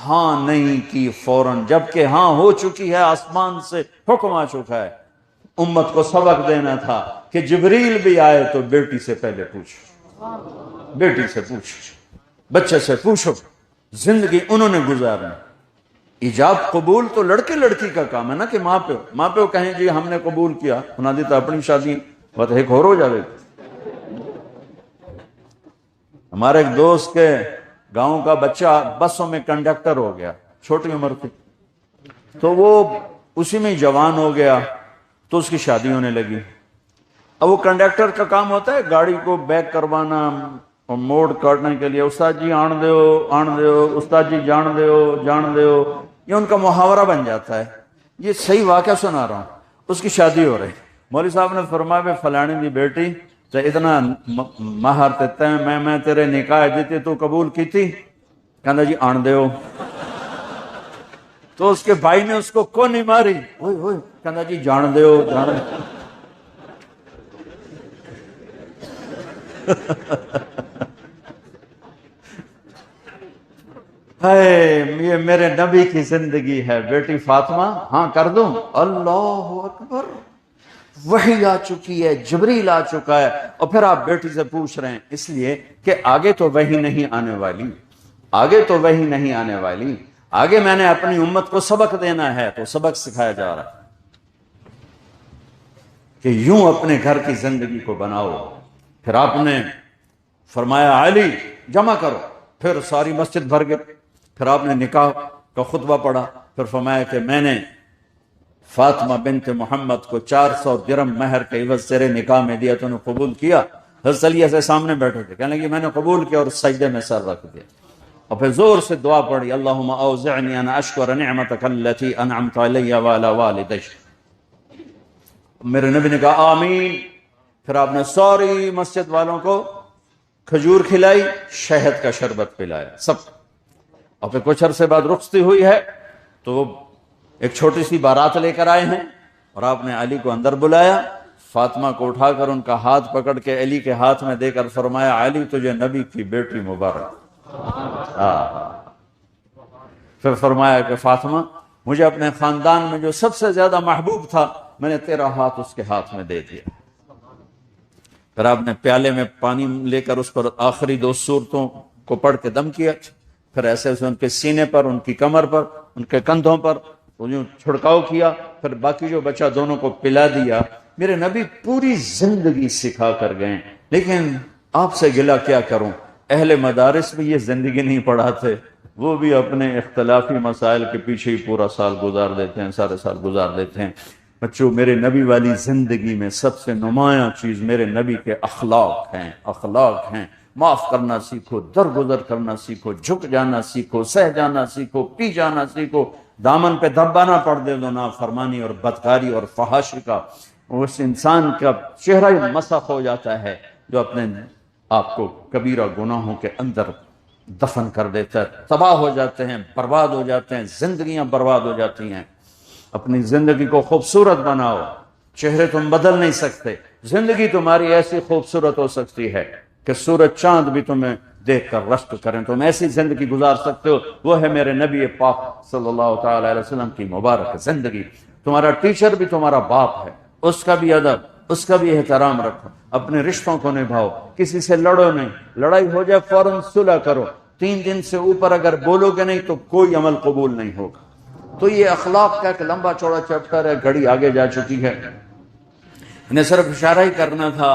ہاں نہیں کی فوراً، جبکہ ہاں ہو چکی ہے، آسمان سے حکم آ چکا ہے۔ امت کو سبق دینا تھا کہ جبریل بھی آئے تو بیٹی سے پہلے پوچھو، بیٹی سے پوچھو، بچے سے پوچھو، زندگی انہوں نے گزارنا۔ ایجاب قبول تو لڑکے لڑکی کا کام ہے نا، کہ ماں پہ کہیں جی ہم نے قبول کیا، سنا دی تو اپنی شادی بات ایک اور ہو جائے۔ ہمارے ایک دوست کے گاؤں کا بچہ بسوں میں کنڈکٹر ہو گیا، چھوٹی عمر کی، تو وہ اسی میں جوان ہو گیا، تو اس کی شادی ہونے لگی۔ اب وہ کنڈکٹر کا کام ہوتا ہے گاڑی کو بیک کروانا اور موڑ کاٹنے کے لیے، استاد جی آن دیو، استاد جی جان دیو، یہ ان کا محاورہ بن جاتا ہے۔ یہ صحیح واقعہ سنا رہا ہوں، اس کی شادی ہو رہی، مولوی صاحب نے فرمایا فلانے دی بیٹی تو اتنا مہر تے میں تیرے نکاح دیتی تو قبول کی تھی؟ کہنا جی آن دے ہو۔ تو اس کے بھائی نے اس کو نہیں ماری، ہوئے ہوئے کہنا جی جان دے ہو جان دے ہو۔ یہ میرے نبی کی زندگی ہے، بیٹی فاطمہ ہاں کر دوں؟ اللہ اکبر، وحی آ چکی ہے، جبریل آ چکا ہے، اور پھر آپ بیٹی سے پوچھ رہے ہیں، اس لیے کہ آگے تو وحی نہیں آنے والی، آگے تو وحی نہیں آنے والی، آگے میں نے اپنی امت کو سبق دینا ہے، تو سبق سکھایا جا رہا ہے کہ یوں اپنے گھر کی زندگی کو بناؤ۔ پھر آپ نے فرمایا علی جمع کرو، پھر ساری مسجد بھر گئے، پھر آپ نے نکاح کا خطبہ پڑھا، پھر فرمایا کہ میں نے فاطمہ بنت محمد کو 400 درم مہر کے عوض تیرے نکاح میں دیا، تو نے قبول کیا؟ حضرت علی ایسے سامنے بیٹھے تھے، کہنے لگے میں نے قبول کیا، اور سجدے میں سر رکھ دیا، اور پھر زور سے دعا پڑھی، اللہم اوزعنی ان اشکر نعمتک التی انعمت علی وعلی والدی۔ میرے نبی نے کہا آمین۔ پھر آپ نے ساری مسجد والوں کو کھجور کھلائی، شہد کا شربت پلایا سب، اور پھر کچھ عرصے بعد رخصتی ہوئی ہے تو وہ ایک چھوٹی سی بارات لے کر آئے ہیں، اور آپ نے علی کو اندر بلایا، فاطمہ کو اٹھا کر ان کا ہاتھ پکڑ کے علی کے ہاتھ میں دے کر فرمایا علی تجھے نبی کی بیٹی مبارک۔ پھر فرمایا کہ فاطمہ مجھے اپنے خاندان میں جو سب سے زیادہ محبوب تھا، میں نے تیرا ہاتھ اس کے ہاتھ میں دے دیا۔ پھر آپ نے پیالے میں پانی لے کر اس پر آخری 2 سورتوں کو پڑھ کے دم کیا، پھر ایسے ان کے سینے پر، ان کی کمر پر، ان کے کندھوں پر چھڑکاؤ کیا، پھر باقی جو بچہ دونوں کو پلا دیا۔ میرے نبی پوری زندگی سکھا کر گئے، لیکن آپ سے گلہ کیا کروں، اہل مدارس بھی یہ زندگی نہیں پڑھاتے، وہ بھی اپنے اختلافی مسائل کے پیچھے ہی پورا سال گزار دیتے ہیں، سارے سال گزار دیتے ہیں۔ بچوں، میرے نبی والی زندگی میں سب سے نمایاں چیز میرے نبی کے اخلاق ہیں، اخلاق ہیں۔ معاف کرنا سیکھو، درگزر کرنا سیکھو، جھک جانا سیکھو، سہ جانا سیکھو، پی جانا سیکھو، دامن پہ دھبا نہ پڑ دے دو نافرمانی اور بدکاری اور فحاشی کا۔ اس انسان کا چہرہ ہی مسخ ہو جاتا ہے جو اپنے آپ کو کبیرہ گناہوں کے اندر دفن کر دیتا ہے، تباہ ہو جاتے ہیں، برباد ہو جاتے ہیں، زندگیاں برباد ہو جاتی ہیں۔ اپنی زندگی کو خوبصورت بناؤ، چہرے تم بدل نہیں سکتے، زندگی تمہاری ایسی خوبصورت ہو سکتی ہے کہ سورج چاند بھی تمہیں دیکھ کر رشک کریں، تم ایسی زندگی گزار سکتے ہو۔ وہ ہے میرے نبی پاک صلی اللہ تعالی علیہ وسلم کی مبارک زندگی۔ تمہارا ٹیچر بھی تمہارا باپ ہے، اس کا بھی ادب، اس کا بھی احترام رکھو، اپنے رشتوں کو نبھاؤ، کسی سے لڑو نہیں، لڑائی ہو جائے فوراً صلح کرو، 3 دن سے اوپر اگر بولو گے نہیں تو کوئی عمل قبول نہیں ہوگا۔ تو یہ اخلاق کا ایک لمبا چوڑا چیپٹر ہے، گھڑی آگے جا چکی ہے، انہیں صرف اشارہ ہی کرنا تھا۔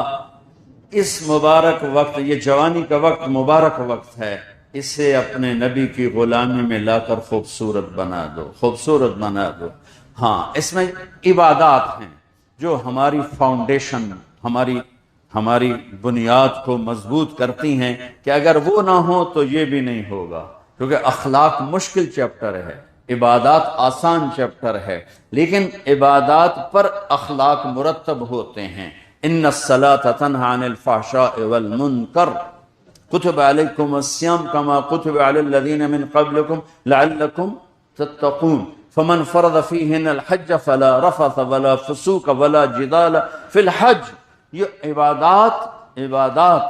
اس مبارک وقت، یہ جوانی کا وقت مبارک وقت ہے، اسے اپنے نبی کی غلامی میں لا کر خوبصورت بنا دو، خوبصورت بنا دو۔ ہاں، اس میں عبادات ہیں جو ہماری فاؤنڈیشن، ہماری بنیاد کو مضبوط کرتی ہیں، کہ اگر وہ نہ ہو تو یہ بھی نہیں ہوگا، کیونکہ اخلاق مشکل چیپٹر ہے، عبادات آسان چیپٹر ہے، لیکن عبادات پر اخلاق مرتب ہوتے ہیں۔ ان الصلاۃ تنہی عن الفحشاء والمنکر کتب علیکم الصیام کما کتب علی الذین من قبلکم لعلکم تتقون فمن فرض فیہن الحج فلا رفث ولا فسوق ولا جدال فی الحج۔ یہ عبادات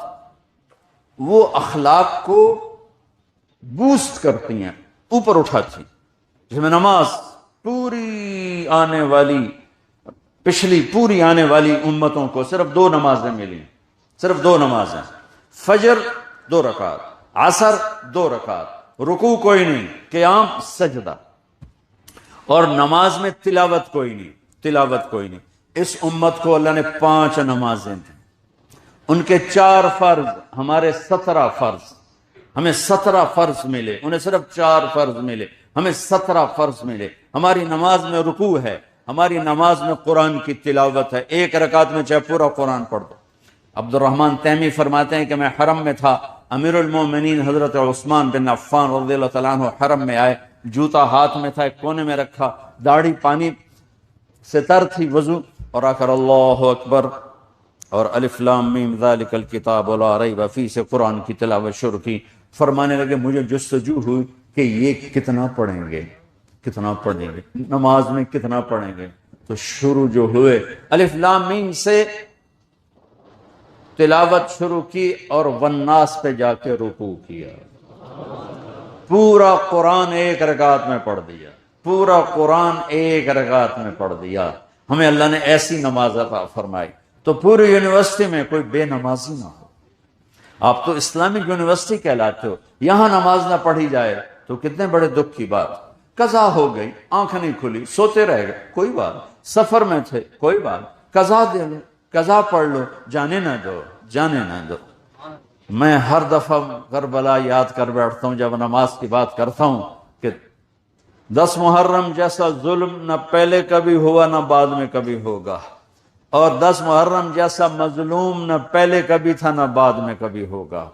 وہ اخلاق کو بوسٹ کرتی ہیں، اوپر اٹھاتی ہیں، جس میں نماز پوری آنے والی امتوں کو صرف 2 نمازیں ملی، صرف 2 نمازیں، فجر 2 رکعت، عصر 2 رکعت، رکوع کوئی نہیں، قیام سجدہ، اور نماز میں تلاوت کوئی نہیں۔ اس امت کو اللہ نے 5 نمازیں دیں، ان کے 4 فرض، ہمارے 17 فرض، ہمیں 17 فرض ملے، انہیں صرف 4 فرض ملے، ہمیں 17 فرض ملے۔ ہماری نماز میں رکوع ہے، ہماری نماز میں قرآن کی تلاوت ہے، 1 رکعت میں چاہے پورا قرآن پڑھ دو۔ عبد الرحمن تیمی فرماتے ہیں کہ میں حرم میں تھا، امیر المومنین حضرت عثمان بن عفان رضی اللہ تعالیٰ عنہ حرم میں آئے، جوتا ہاتھ میں تھا، ایک کونے میں رکھا، داڑھی پانی سے تر تھی، وضو، اور آ کر اللہ اکبر اور الف لام میم ذالک الکتاب لا ریب فیہ سے قرآن کی تلاوت شروع کی. فرمانے لگے مجھے جستجو ہوئی کہ یہ کتنا پڑھیں گے، کتنا پڑھیں گے، نماز میں کتنا پڑھیں گے. تو شروع جو ہوئے الف لام میم سے تلاوت شروع کی اور والناس پہ جا کے رکوع کیا. پورا قرآن ایک رکعت میں پڑھ دیا، پورا قرآن ایک رکعت میں پڑھ دیا. ہمیں اللہ نے ایسی نماز عطا فرمائی. تو پوری یونیورسٹی میں کوئی بے نمازی نہ ہو. آپ تو اسلامک یونیورسٹی کہلاتے ہو، یہاں نماز نہ پڑھی جائے تو کتنے بڑے دکھ کی بات. قضا ہو گئی، آنکھ نہیں کھلی، سوتے رہ گئے، کوئی بات. سفر میں تھے، کوئی بات. قضا دے لو، قضا پڑھ لو، جانے نہ دو، جانے نہ دو. میں ہر دفعہ کربلا یاد کر بیٹھتا ہوں جب نماز کی بات کرتا ہوں کہ 10 محرم جیسا ظلم نہ پہلے کبھی ہوا نہ بعد میں کبھی ہوگا، اور 10 محرم جیسا مظلوم نہ پہلے کبھی تھا نہ بعد میں کبھی ہوگا.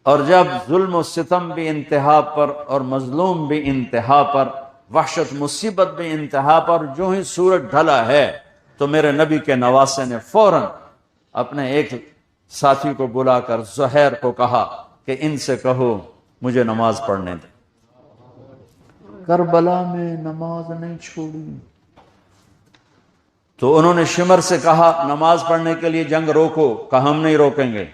اور جب ظلم و ستم بھی انتہا پر اور مظلوم بھی انتہا پر، وحشت مصیبت بھی انتہا پر، جو ہی سورج ڈھلا ہے تو میرے نبی کے نواسے نے فوراً اپنے ایک ساتھی کو بلا کر زہیر کو کہا کہ ان سے کہو مجھے نماز پڑھنے دے. کربلا میں نماز نہیں چھوڑی. تو انہوں نے شمر سے کہا نماز پڑھنے کے لیے جنگ روکو، کہا ہم نہیں روکیں گے.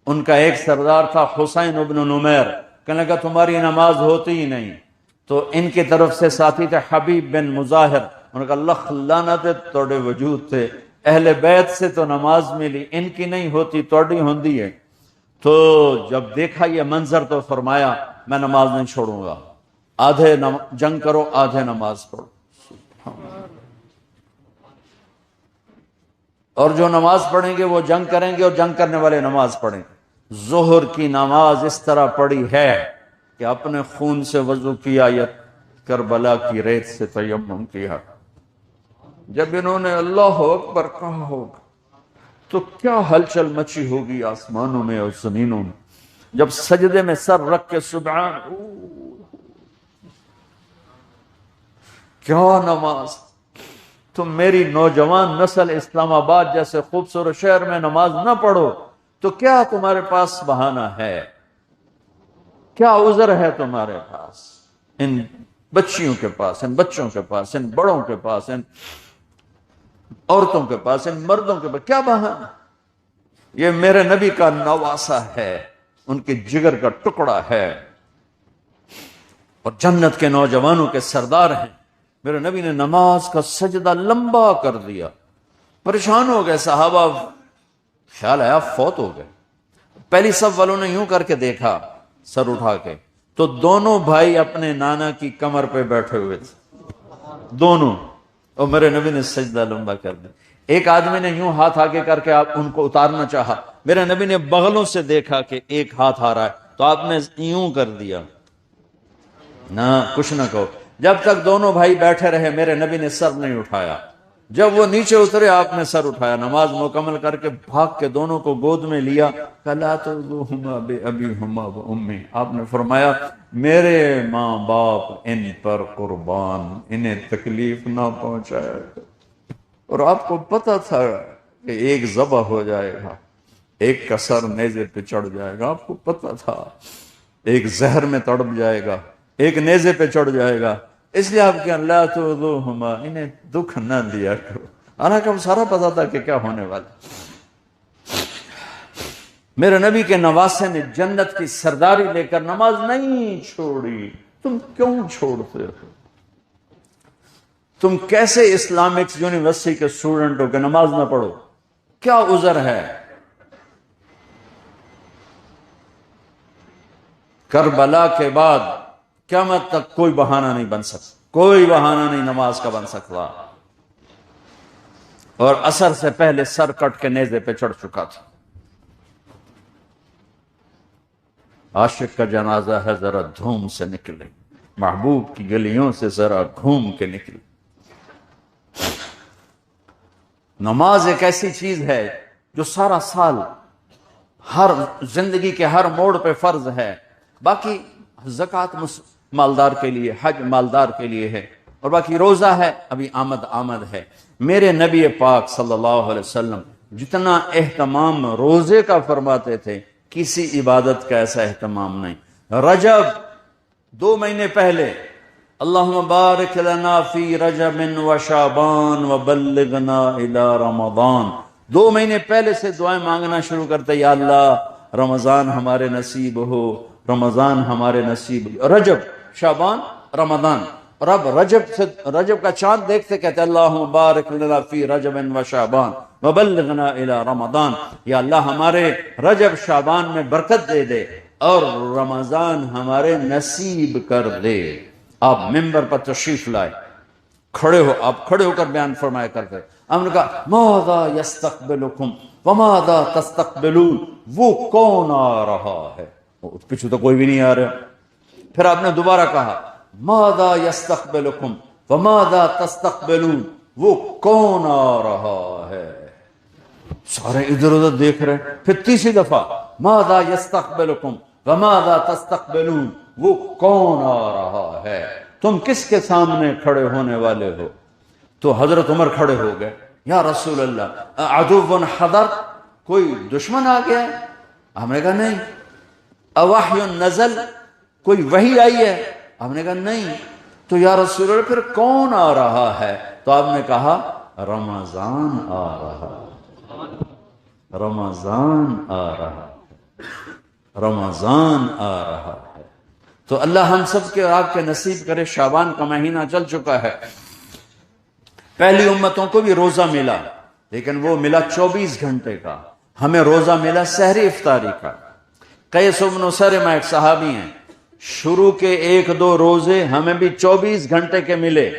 ان کا ایک سردار تھا حسین ابن نمیر، کہنے لگا تمہاری نماز ہوتی ہی نہیں. تو ان کی طرف سے ساتھی تھے حبیب بن مظاہر، انہوں نے کہا اللہ لعنت توڑے وجود تھے، اہل بیت سے تو نماز ملی، ان کی نہیں ہوتی، توڑی ہوندی ہے. تو جب دیکھا یہ منظر تو فرمایا میں نماز نہیں چھوڑوں گا، آدھے جنگ کرو، آدھے نماز پڑھو. اور جو نماز پڑھیں گے وہ جنگ کریں گے، اور جنگ کرنے والے نماز پڑھیں گے. ظہر کی نماز اس طرح پڑھی ہے کہ اپنے خون سے وضو کیا یا کربلا کی ریت سے تیمم کیا. جب انہوں نے اللہ اکبر کہا ہوگا تو کیا ہلچل مچی ہوگی آسمانوں میں اور زمینوں میں. جب سجدے میں سر رکھ کے سبحان، کیا نماز. تم میری نوجوان نسل اسلام آباد جیسے خوبصورت شہر میں نماز نہ پڑھو تو کیا تمہارے پاس بہانہ ہے، کیا عذر ہے تمہارے پاس؟ ان بچیوں کے پاس، ان بچوں کے پاس، ان بڑوں کے پاس، ان عورتوں کے پاس، ان مردوں کے پاس کیا بہانہ؟ یہ میرے نبی کا نواسہ ہے، ان کے جگر کا ٹکڑا ہے، اور جنت کے نوجوانوں کے سردار ہیں. میرے نبی نے نماز کا سجدہ لمبا کر دیا. پریشان ہو گئے صحابہ، خیال آیا فوت ہو گئے. پہلی صف والوں نے یوں کر کے دیکھا سر اٹھا کے تو دونوں بھائی اپنے نانا کی کمر پہ بیٹھے ہوئے تھے دونوں، اور میرے نبی نے سجدہ لمبا کر دیا. ایک آدمی نے یوں ہاتھ آگے کر کے آپ ان کو اتارنا چاہا، میرے نبی نے بغلوں سے دیکھا کہ ایک ہاتھ آ رہا ہے تو آپ نے یوں کر دیا، نہ کچھ نہ کہو. جب تک دونوں بھائی بیٹھے رہے میرے نبی نے سر نہیں اٹھایا. جب وہ نیچے اترے آپ نے سر اٹھایا. نماز مکمل کر کے بھاگ کے دونوں کو گود میں لیا. لا ترضوہما بأبیہما وأمی، آپ نے فرمایا میرے ماں باپ ان پر قربان، انہیں تکلیف نہ پہنچایا. اور آپ کو پتا تھا کہ ایک ذبح ہو جائے گا، ایک کا سر نیزے پہ چڑھ جائے گا. آپ کو پتا تھا ایک زہر میں تڑپ جائے گا، ایک نیزے پہ چڑھ جائے گا. اس لیے آپ کہ لا تؤذوہما، انہیں دکھ نہ دیا کرو. حالانکہ سارا پتا تھا کہ کیا ہونے والا. میرے نبی کے نواسے نے جنت کی سرداری لے کر نماز نہیں چھوڑی. تم کیوں چھوڑتے ہو؟ تم کیسے اسلامک یونیورسٹی کے اسٹوڈنٹ ہو کہ نماز نہ پڑھو؟ کیا عذر ہے؟ کربلا کے بعد قیامت تک کوئی بہانہ نہیں بن سکتا، کوئی بہانہ نہیں نماز کا بن سکتا. اور عصر سے پہلے سر کٹ کے نیزے پہ چڑھ چکا تھا. عاشق کا جنازہ ہے ذرا دھوم سے نکلے، محبوب کی گلیوں سے ذرا گھوم کے نکلے. نماز ایک ایسی چیز ہے جو سارا سال ہر زندگی کے ہر موڑ پہ فرض ہے. باقی زکوٰۃ مالدار کے لیے، حج مالدار کے لیے ہے، اور باقی روزہ ہے ابھی آمد ہے. میرے نبی پاک صلی اللہ علیہ وسلم جتنا اہتمام روزے کا فرماتے تھے کسی عبادت کا ایسا اہتمام نہیں۔ رجب 2 مہینے پہلے اللہم بارک لنا فی رجب و شعبان و بلغنا الی رمضان، 2 مہینے پہلے سے دعائیں مانگنا شروع کرتے، یا اللہ رمضان ہمارے نصیب ہو، رمضان ہمارے نصیب ہو۔ رجب، شعبان، رمضان، اور اب رجب کا چاند دیکھتے کہتے اللہم بارک لنا فی رجب و شعبان و بلغنا الی رمضان، یا اللہ ہمارے رجب شعبان میں برکت دے دے اور رمضان ہمارے نصیب کر دے۔ آپ ممبر پر تشریف لائے، آپ کھڑے ہو کر بیان فرمایا کرتے، ہم نے کہا ماذا یستقبلکم وماذا تستقبلون، وہ کون آ رہا ہے؟ پیچھے تو کوئی بھی نہیں آ رہا۔ پھر آپ نے دوبارہ کہا ماذا یستقبلکم وماذا تستقبلون، وہ کون آ رہا ہے؟ سارے ادھر ادھر دیکھ رہے ہیں۔ پھر تیسری دفعہ ماذا یستقبلکم وماذا تستقبلون، وہ کون آ رہا ہے؟ تم کس کے سامنے کھڑے ہونے والے ہو؟ تو حضرت عمر کھڑے ہو گئے، یا رسول اللہ عدو حضر، کوئی دشمن آ گیا ہے؟ ہم نے کہا نہیں۔ اوحی نزل، کوئی وحی آئی ہے؟ ہم نے کہا نہیں۔ تو یا رسول اللہ پھر کون آ رہا ہے؟ تو آپ نے کہا رمضان آ رہا ہے، رمضان آ رہا ہے، رمضان آ رہا ہے۔ تو اللہ ہم سب کے آپ کے نصیب کرے۔ شعبان کا مہینہ چل چکا ہے، پہلی امتوں کو بھی روزہ ملا، لیکن وہ ملا 24 گھنٹے کا، ہمیں روزہ ملا سحری افطاری کا۔ قیس بن سرمہ ایک صحابی ہیں، شروع کے 1-2 روزے ہمیں بھی 24 گھنٹے کے ملے۔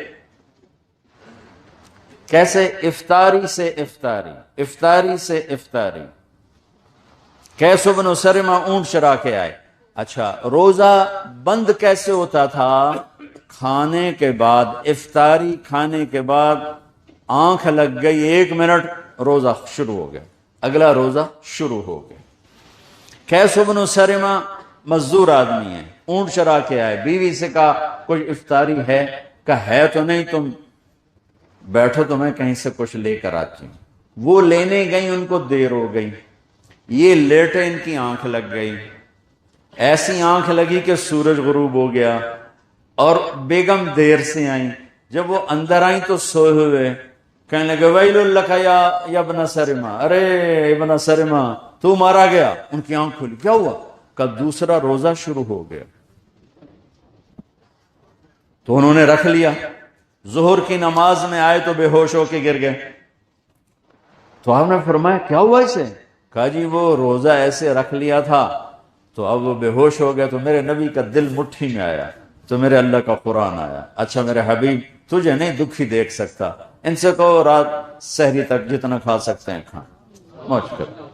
کیسے؟ افطاری سے افطاری، افطاری سے افطاری۔ قیس بن سرمہ اونٹ چرا کے آئے۔ اچھا، روزہ بند کیسے ہوتا تھا؟ کھانے کے بعد، افطاری کھانے کے بعد آنکھ لگ گئی 1 منٹ، روزہ شروع ہو گیا، اگلا روزہ شروع ہو گیا۔ قیس بن سرمہ مزدور آدمی ہے، اونٹ چرا کے آئے، بیوی سے کہا کچھ افطاری ہے؟ کہا ہے تو نہیں، تم بیٹھو تو میں کہیں سے کچھ لے کر آتی ہوں۔ وہ لینے گئی، ان کو دیر ہو گئی، یہ لیٹے، ان کی آنکھ لگ گئی، ایسی آنکھ لگی کہ سورج غروب ہو گیا، اور بیگم دیر سے آئیں۔ جب وہ اندر آئیں تو سوئے ہوئے، کہنے لگے ویل لک یا ابن سرمہ، ارے ابن سرمہ تو مارا گیا۔ ان کی آنکھ کھلی، کیا ہوا؟ کہ دوسرا روزہ شروع ہو گیا۔ تو انہوں نے رکھ لیا، ظہر کی نماز میں آئے تو بے ہوش ہو کے گر گئے۔ تو آپ نے فرمایا کیا ہوا اسے؟ کہا جی وہ روزہ ایسے رکھ لیا تھا تو اب وہ بے ہوش ہو گیا، تو میرے نبی کا دل مٹھی میں آیا، تو میرے اللہ کا قرآن آیا، اچھا میرے حبیب تجھے نہیں دکھی دیکھ سکتا، ان سے کہو رات سحری تک جتنا کھا سکتے ہیں کھائیں، موج کرو۔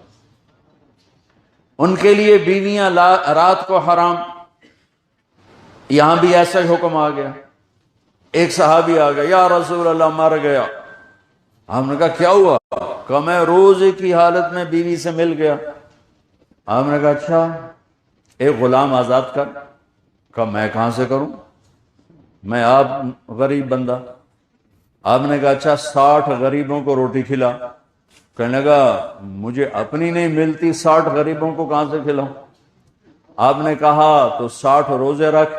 ان کے لیے بیویاں رات کو حرام۔ یہاں بھی ایسا ہی حکم آ گیا۔ ایک صحابی آ گیا، یا رسول اللہ مر گیا۔ ہم نے کہا کیا ہوا؟ کہا میں روزے کی حالت میں بیوی سے مل گیا۔ ہم نے کہا اچھا ایک غلام آزاد کر۔ کہا میں کہاں سے کروں، میں آپ غریب بندہ۔ آپ نے کہا اچھا 60 غریبوں کو روٹی کھلا۔ کہنے لگا مجھے اپنی نہیں ملتی، 60 غریبوں کو کہاں سے کھلاؤں؟ آپ نے کہا تو 60 روزے رکھ۔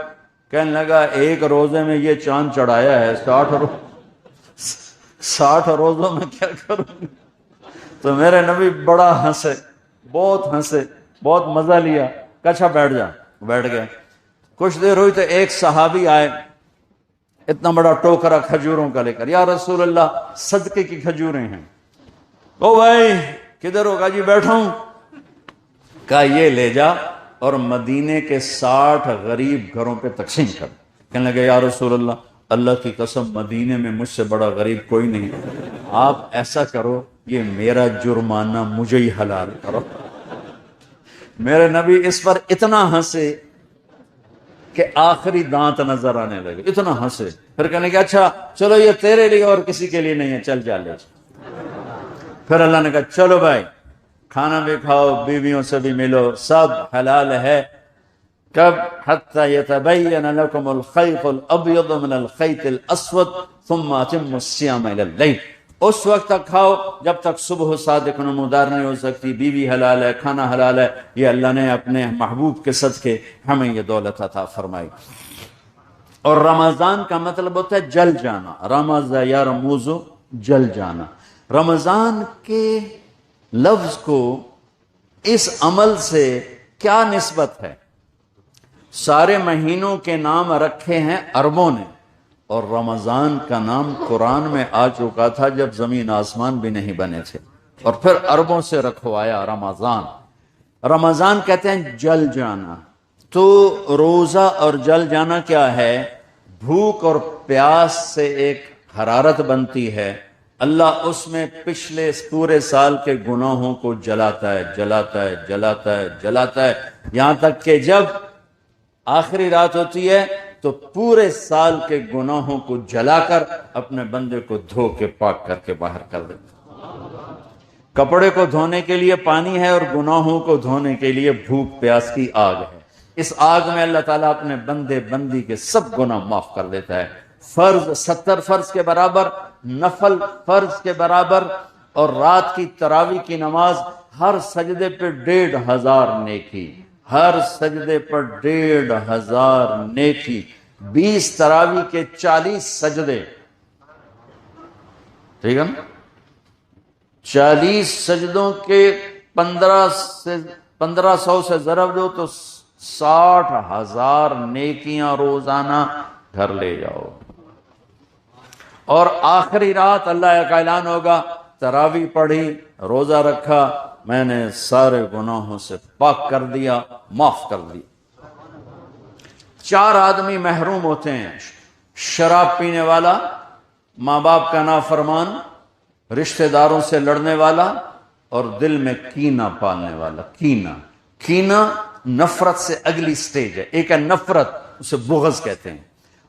کہنے لگا ایک روزے میں یہ چاند چڑھایا ہے، 60 روزوں میں کیا کروں؟ تو میرے نبی بڑا ہنسے، بہت ہنسے، بہت مزہ لیا۔ اچھا بیٹھ جا، بیٹھ گئے۔ کچھ دیر ہوئی تو ایک صحابی آئے، اتنا بڑا ٹوکرا کھجوروں کا لے کر، یا رسول اللہ صدقے کی کھجوریں ہیں۔ او بھائی کدھر ہوگا؟ جی بیٹھا ہوں۔ کہا یہ لے جا اور مدینے کے 60 غریب گھروں پہ تقسیم کر۔ کہنے لگے یا رسول اللہ اللہ کی قسم مدینے میں مجھ سے بڑا غریب کوئی نہیں، آپ ایسا کرو یہ میرا جرمانہ مجھے ہی حلال کرو۔ میرے نبی اس پر اتنا ہنسے کہ آخری دانت نظر آنے لگے، اتنا ہنسے۔ پھر کہنے کہ اچھا چلو یہ تیرے لیے اور کسی کے لیے نہیں ہے، چل جا لے۔ پھر اللہ نے کہا چلو بھائی کھانا بھی کھاؤ، بیویوں سے بھی ملو، سب حلال ہے۔ کب؟ حتی یتبین لکم الخیط الابیض من الخیط الاسود ثم اتموا الصیام الی اللیل۔ اس وقت تک کھاؤ جب تک صبح صادق نمودار نہیں ہو سکتی، بیوی حلال ہے، کھانا حلال ہے، یہ اللہ نے اپنے محبوب کے صدقے ہمیں یہ دولت عطا فرمائی۔ اور رمضان کا مطلب ہوتا ہے جل جانا، رمض یرمز، جل جانا۔ رمضان کے لفظ کو اس عمل سے کیا نسبت ہے؟ سارے مہینوں کے نام رکھے ہیں عربوں نے، اور رمضان کا نام قرآن میں آ چکا تھا جب زمین آسمان بھی نہیں بنے تھے، اور پھر عربوں سے رکھوایا رمضان۔ رمضان کہتے ہیں جل جانا۔ تو روزہ اور جل جانا کیا ہے؟ بھوک اور پیاس سے ایک حرارت بنتی ہے، اللہ اس میں پچھلے پورے سال کے گناہوں کو جلاتا ہے، جلاتا ہے، جلاتا ہے، جلاتا ہے، یہاں تک کہ جب آخری رات ہوتی ہے تو پورے سال کے گناہوں کو جلا کر اپنے بندے کو دھو کے پاک کر کے باہر کر دیتا۔ کپڑے کو دھونے کے لیے پانی ہے اور گناہوں کو دھونے کے لیے بھوک پیاس کی آگ ہے۔ اس آگ میں اللہ تعالیٰ اپنے بندے بندی کے سب گناہ معاف کر دیتا ہے۔ فرض 70 فرض کے برابر، نفل فرض کے برابر، اور رات کی تراویح کی نماز، ہر سجدے پہ 1500 نیکی، ہر سجدے پر 1500 نیکی، 20 تراویح کے 40 سجدے، ٹھیک ہے نا؟ 40 سجدوں کے 1500 سے ضرب دو تو 60,000 نیکیاں روزانہ گھر لے جاؤ۔ اور آخری رات اللہ کا اعلان ہوگا، تراویح پڑھی، روزہ رکھا، میں نے سارے گناہوں سے پاک کر دیا، معاف کر دیا۔ 4 آدمی محروم ہوتے ہیں: شراب پینے والا، ماں باپ کا نافرمان، رشتہ داروں سے لڑنے والا، اور دل میں کینہ پالنے والا۔ کینہ نفرت سے اگلی سٹیج ہے۔ ایک ہے نفرت، اسے بغض کہتے ہیں،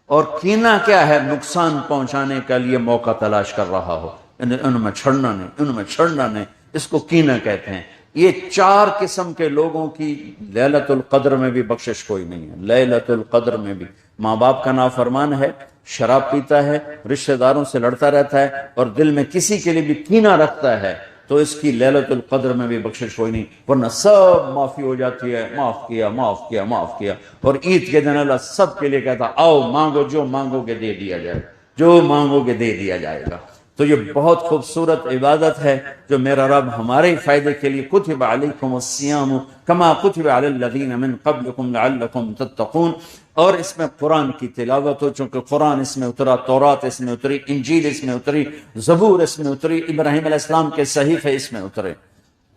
اور کینہ کیا ہے؟ نقصان پہنچانے کے لیے موقع تلاش کر رہا ہو، ان میں چھڑنا نہیں، ان میں چھڑنا نہیں، اس کو کینہ کہتے ہیں۔ یہ 4 قسم کے لوگوں کی لیلۃ القدر میں بھی بخشش کوئی نہیں ہے۔ لیلۃ القدر میں بھی ماں باپ کا نافرمان ہے، شراب پیتا ہے، رشتہ داروں سے لڑتا رہتا ہے، اور دل میں کسی کے لیے بھی کینہ رکھتا ہے، تو اس کی لیلۃ القدر میں بھی بخشش کوئی نہیں، ورنہ سب معافی ہو جاتی ہے، معاف کیا، معاف کیا، معاف کیا۔ اور عید کے دن اللہ سب کے لیے کہتا، آؤ مانگو، جو مانگو گے دے دیا جائے، جو مانگو گے دے دیا جائے گا۔ تو یہ بہت خوبصورت عبادت ہے جو میرا رب ہمارے فائدے کے لیے، کتب علیکم الصیام کما کتب علی الذین من قبلکم لعلکم تتقون۔ اور اس میں قرآن کی تلاوت ہو، چونکہ قرآن اس میں اترا، تورات اس میں اتری، انجیل اس میں اتری، زبور اس میں اتری، ابراہیم علیہ السلام کے صحیفے اس میں اترے۔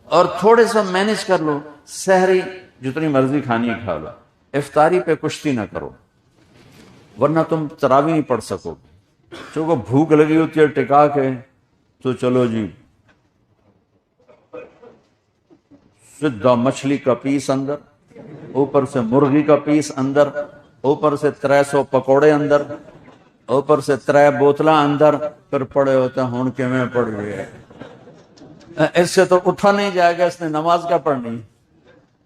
اور تھوڑے سا مینج کر لو، سحری جتنی مرضی کھانی ہے کھا لو، افطاری پہ کشتی نہ کرو، ورنہ تم تراویح نہیں پڑھ سکو گے۔ چونکہ بھوک لگی ہوتی ہے ٹکا کے، تو چلو جی سدھا مچھلی کا پیس اندر، اوپر سے مرغی کا پیس اندر، اوپر سے 300 پکوڑے اندر، اوپر سے 3 بوتلاں اندر، پھر پڑے ہوتے ہیں ہون کے میں پڑ گئے، اس سے تو اٹھا نہیں جائے گا، اس نے نماز کیا پڑھنی۔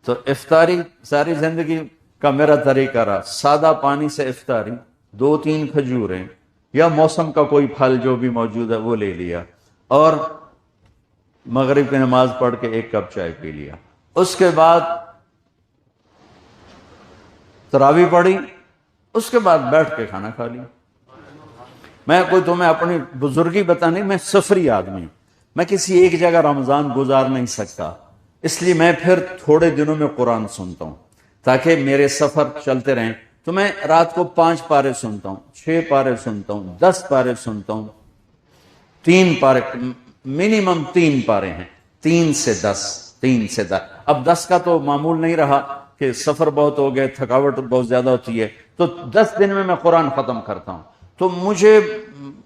تو افطاری ساری زندگی کا میرا طریقہ رہا، سادہ پانی سے افطاری، 2-3 کھجوریں یا موسم کا کوئی پھل جو بھی موجود ہے وہ لے لیا، اور مغرب کی نماز پڑھ کے 1 کپ چائے پی لیا۔ اس کے بعد تراویح پڑھی، اس کے بعد بیٹھ کے کھانا کھا لیا۔ میں کوئی تمہیں اپنی بزرگی بتانے، میں سفری آدمی ہوں، میں کسی ایک جگہ رمضان گزار نہیں سکتا، اس لیے میں پھر تھوڑے دنوں میں قرآن سنتا ہوں تاکہ میرے سفر چلتے رہیں۔ تو میں رات کو 5 پارے سنتا ہوں، 6 پارے سنتا ہوں، 10 پارے سنتا ہوں، 3 پارے، منیمم 3 پارے ہیں، 3 سے 10، 3 سے 10۔ اب 10 کا تو معمول نہیں رہا کہ سفر بہت ہو گئے، تھکاوٹ بہت زیادہ ہوتی ہے، تو 10 دن میں قرآن ختم کرتا ہوں۔ تو مجھے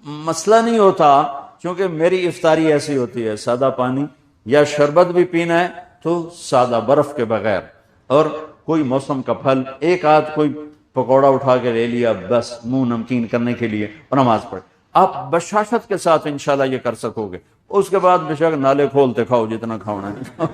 مسئلہ نہیں ہوتا، کیونکہ میری افطاری ایسی ہوتی ہے، سادہ پانی یا شربت بھی پینا ہے تو سادہ برف کے بغیر، اور کوئی موسم کا پھل، 1 آدھ کوئی پکوڑا اٹھا کے لے لیا، بس منہ نمکین کرنے کے لیے، اور نماز پڑھ۔ آپ بشاشت کے ساتھ انشاءاللہ یہ کر سکو گے۔ اس کے بعد بے شک نالے کھولتے کھاؤ جتنا کھانا ہے۔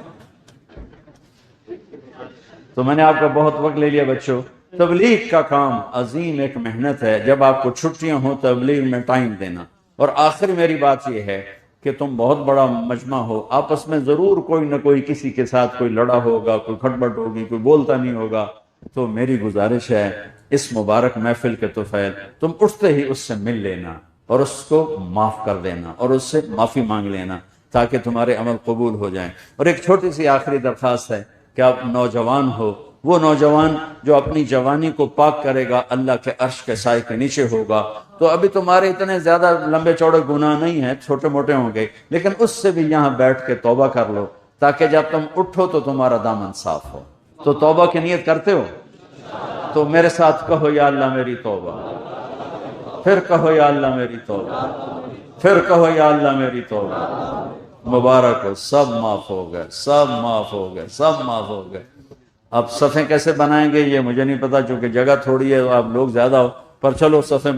تو میں نے آپ کا بہت وقت لے لیا بچوں۔ تبلیغ کا کام عظیم ایک محنت ہے، جب آپ کو چھٹیاں ہوں تبلیغ میں ٹائم دینا۔ اور آخر میری بات یہ ہے، کہ تم بہت بڑا مجمع ہو، آپس میں ضرور کوئی نہ کوئی کسی کے ساتھ کوئی لڑا ہوگا، کوئی کھٹبٹ ہوگی، کوئی بولتا نہیں ہوگا، تو میری گزارش ہے اس مبارک محفل کے طفیل تم اٹھتے ہی اس سے مل لینا اور اس کو معاف کر دینا اور اس سے معافی مانگ لینا تاکہ تمہارے عمل قبول ہو جائیں۔ اور ایک چھوٹی سی آخری درخواست ہے کہ آپ نوجوان ہو، وہ نوجوان جو اپنی جوانی کو پاک کرے گا اللہ کے عرش کے سائے کے نیچے ہوگا، تو ابھی تمہارے اتنے زیادہ لمبے چوڑے گناہ نہیں ہیں، چھوٹے موٹے ہوں گے، لیکن اس سے بھی یہاں بیٹھ کے توبہ کر لو تاکہ جب تم اٹھو تو تمہارا دامن صاف ہو۔ تو توبہ کی نیت کرتے ہو تو میرے ساتھ کہو یا اللہ میری توبہ، پھر کہو یا اللہ میری توبہ، پھر کہو یا اللہ میری توبہ۔ مبارک ہو، سب معاف ہو گئے، سب معاف ہو گئے، سب معاف ہو گئے۔ اب صفیں کیسے بنائیں گے یہ مجھے نہیں پتا، چونکہ جگہ تھوڑی ہے، آپ لوگ زیادہ ہو، پر چلو صفیں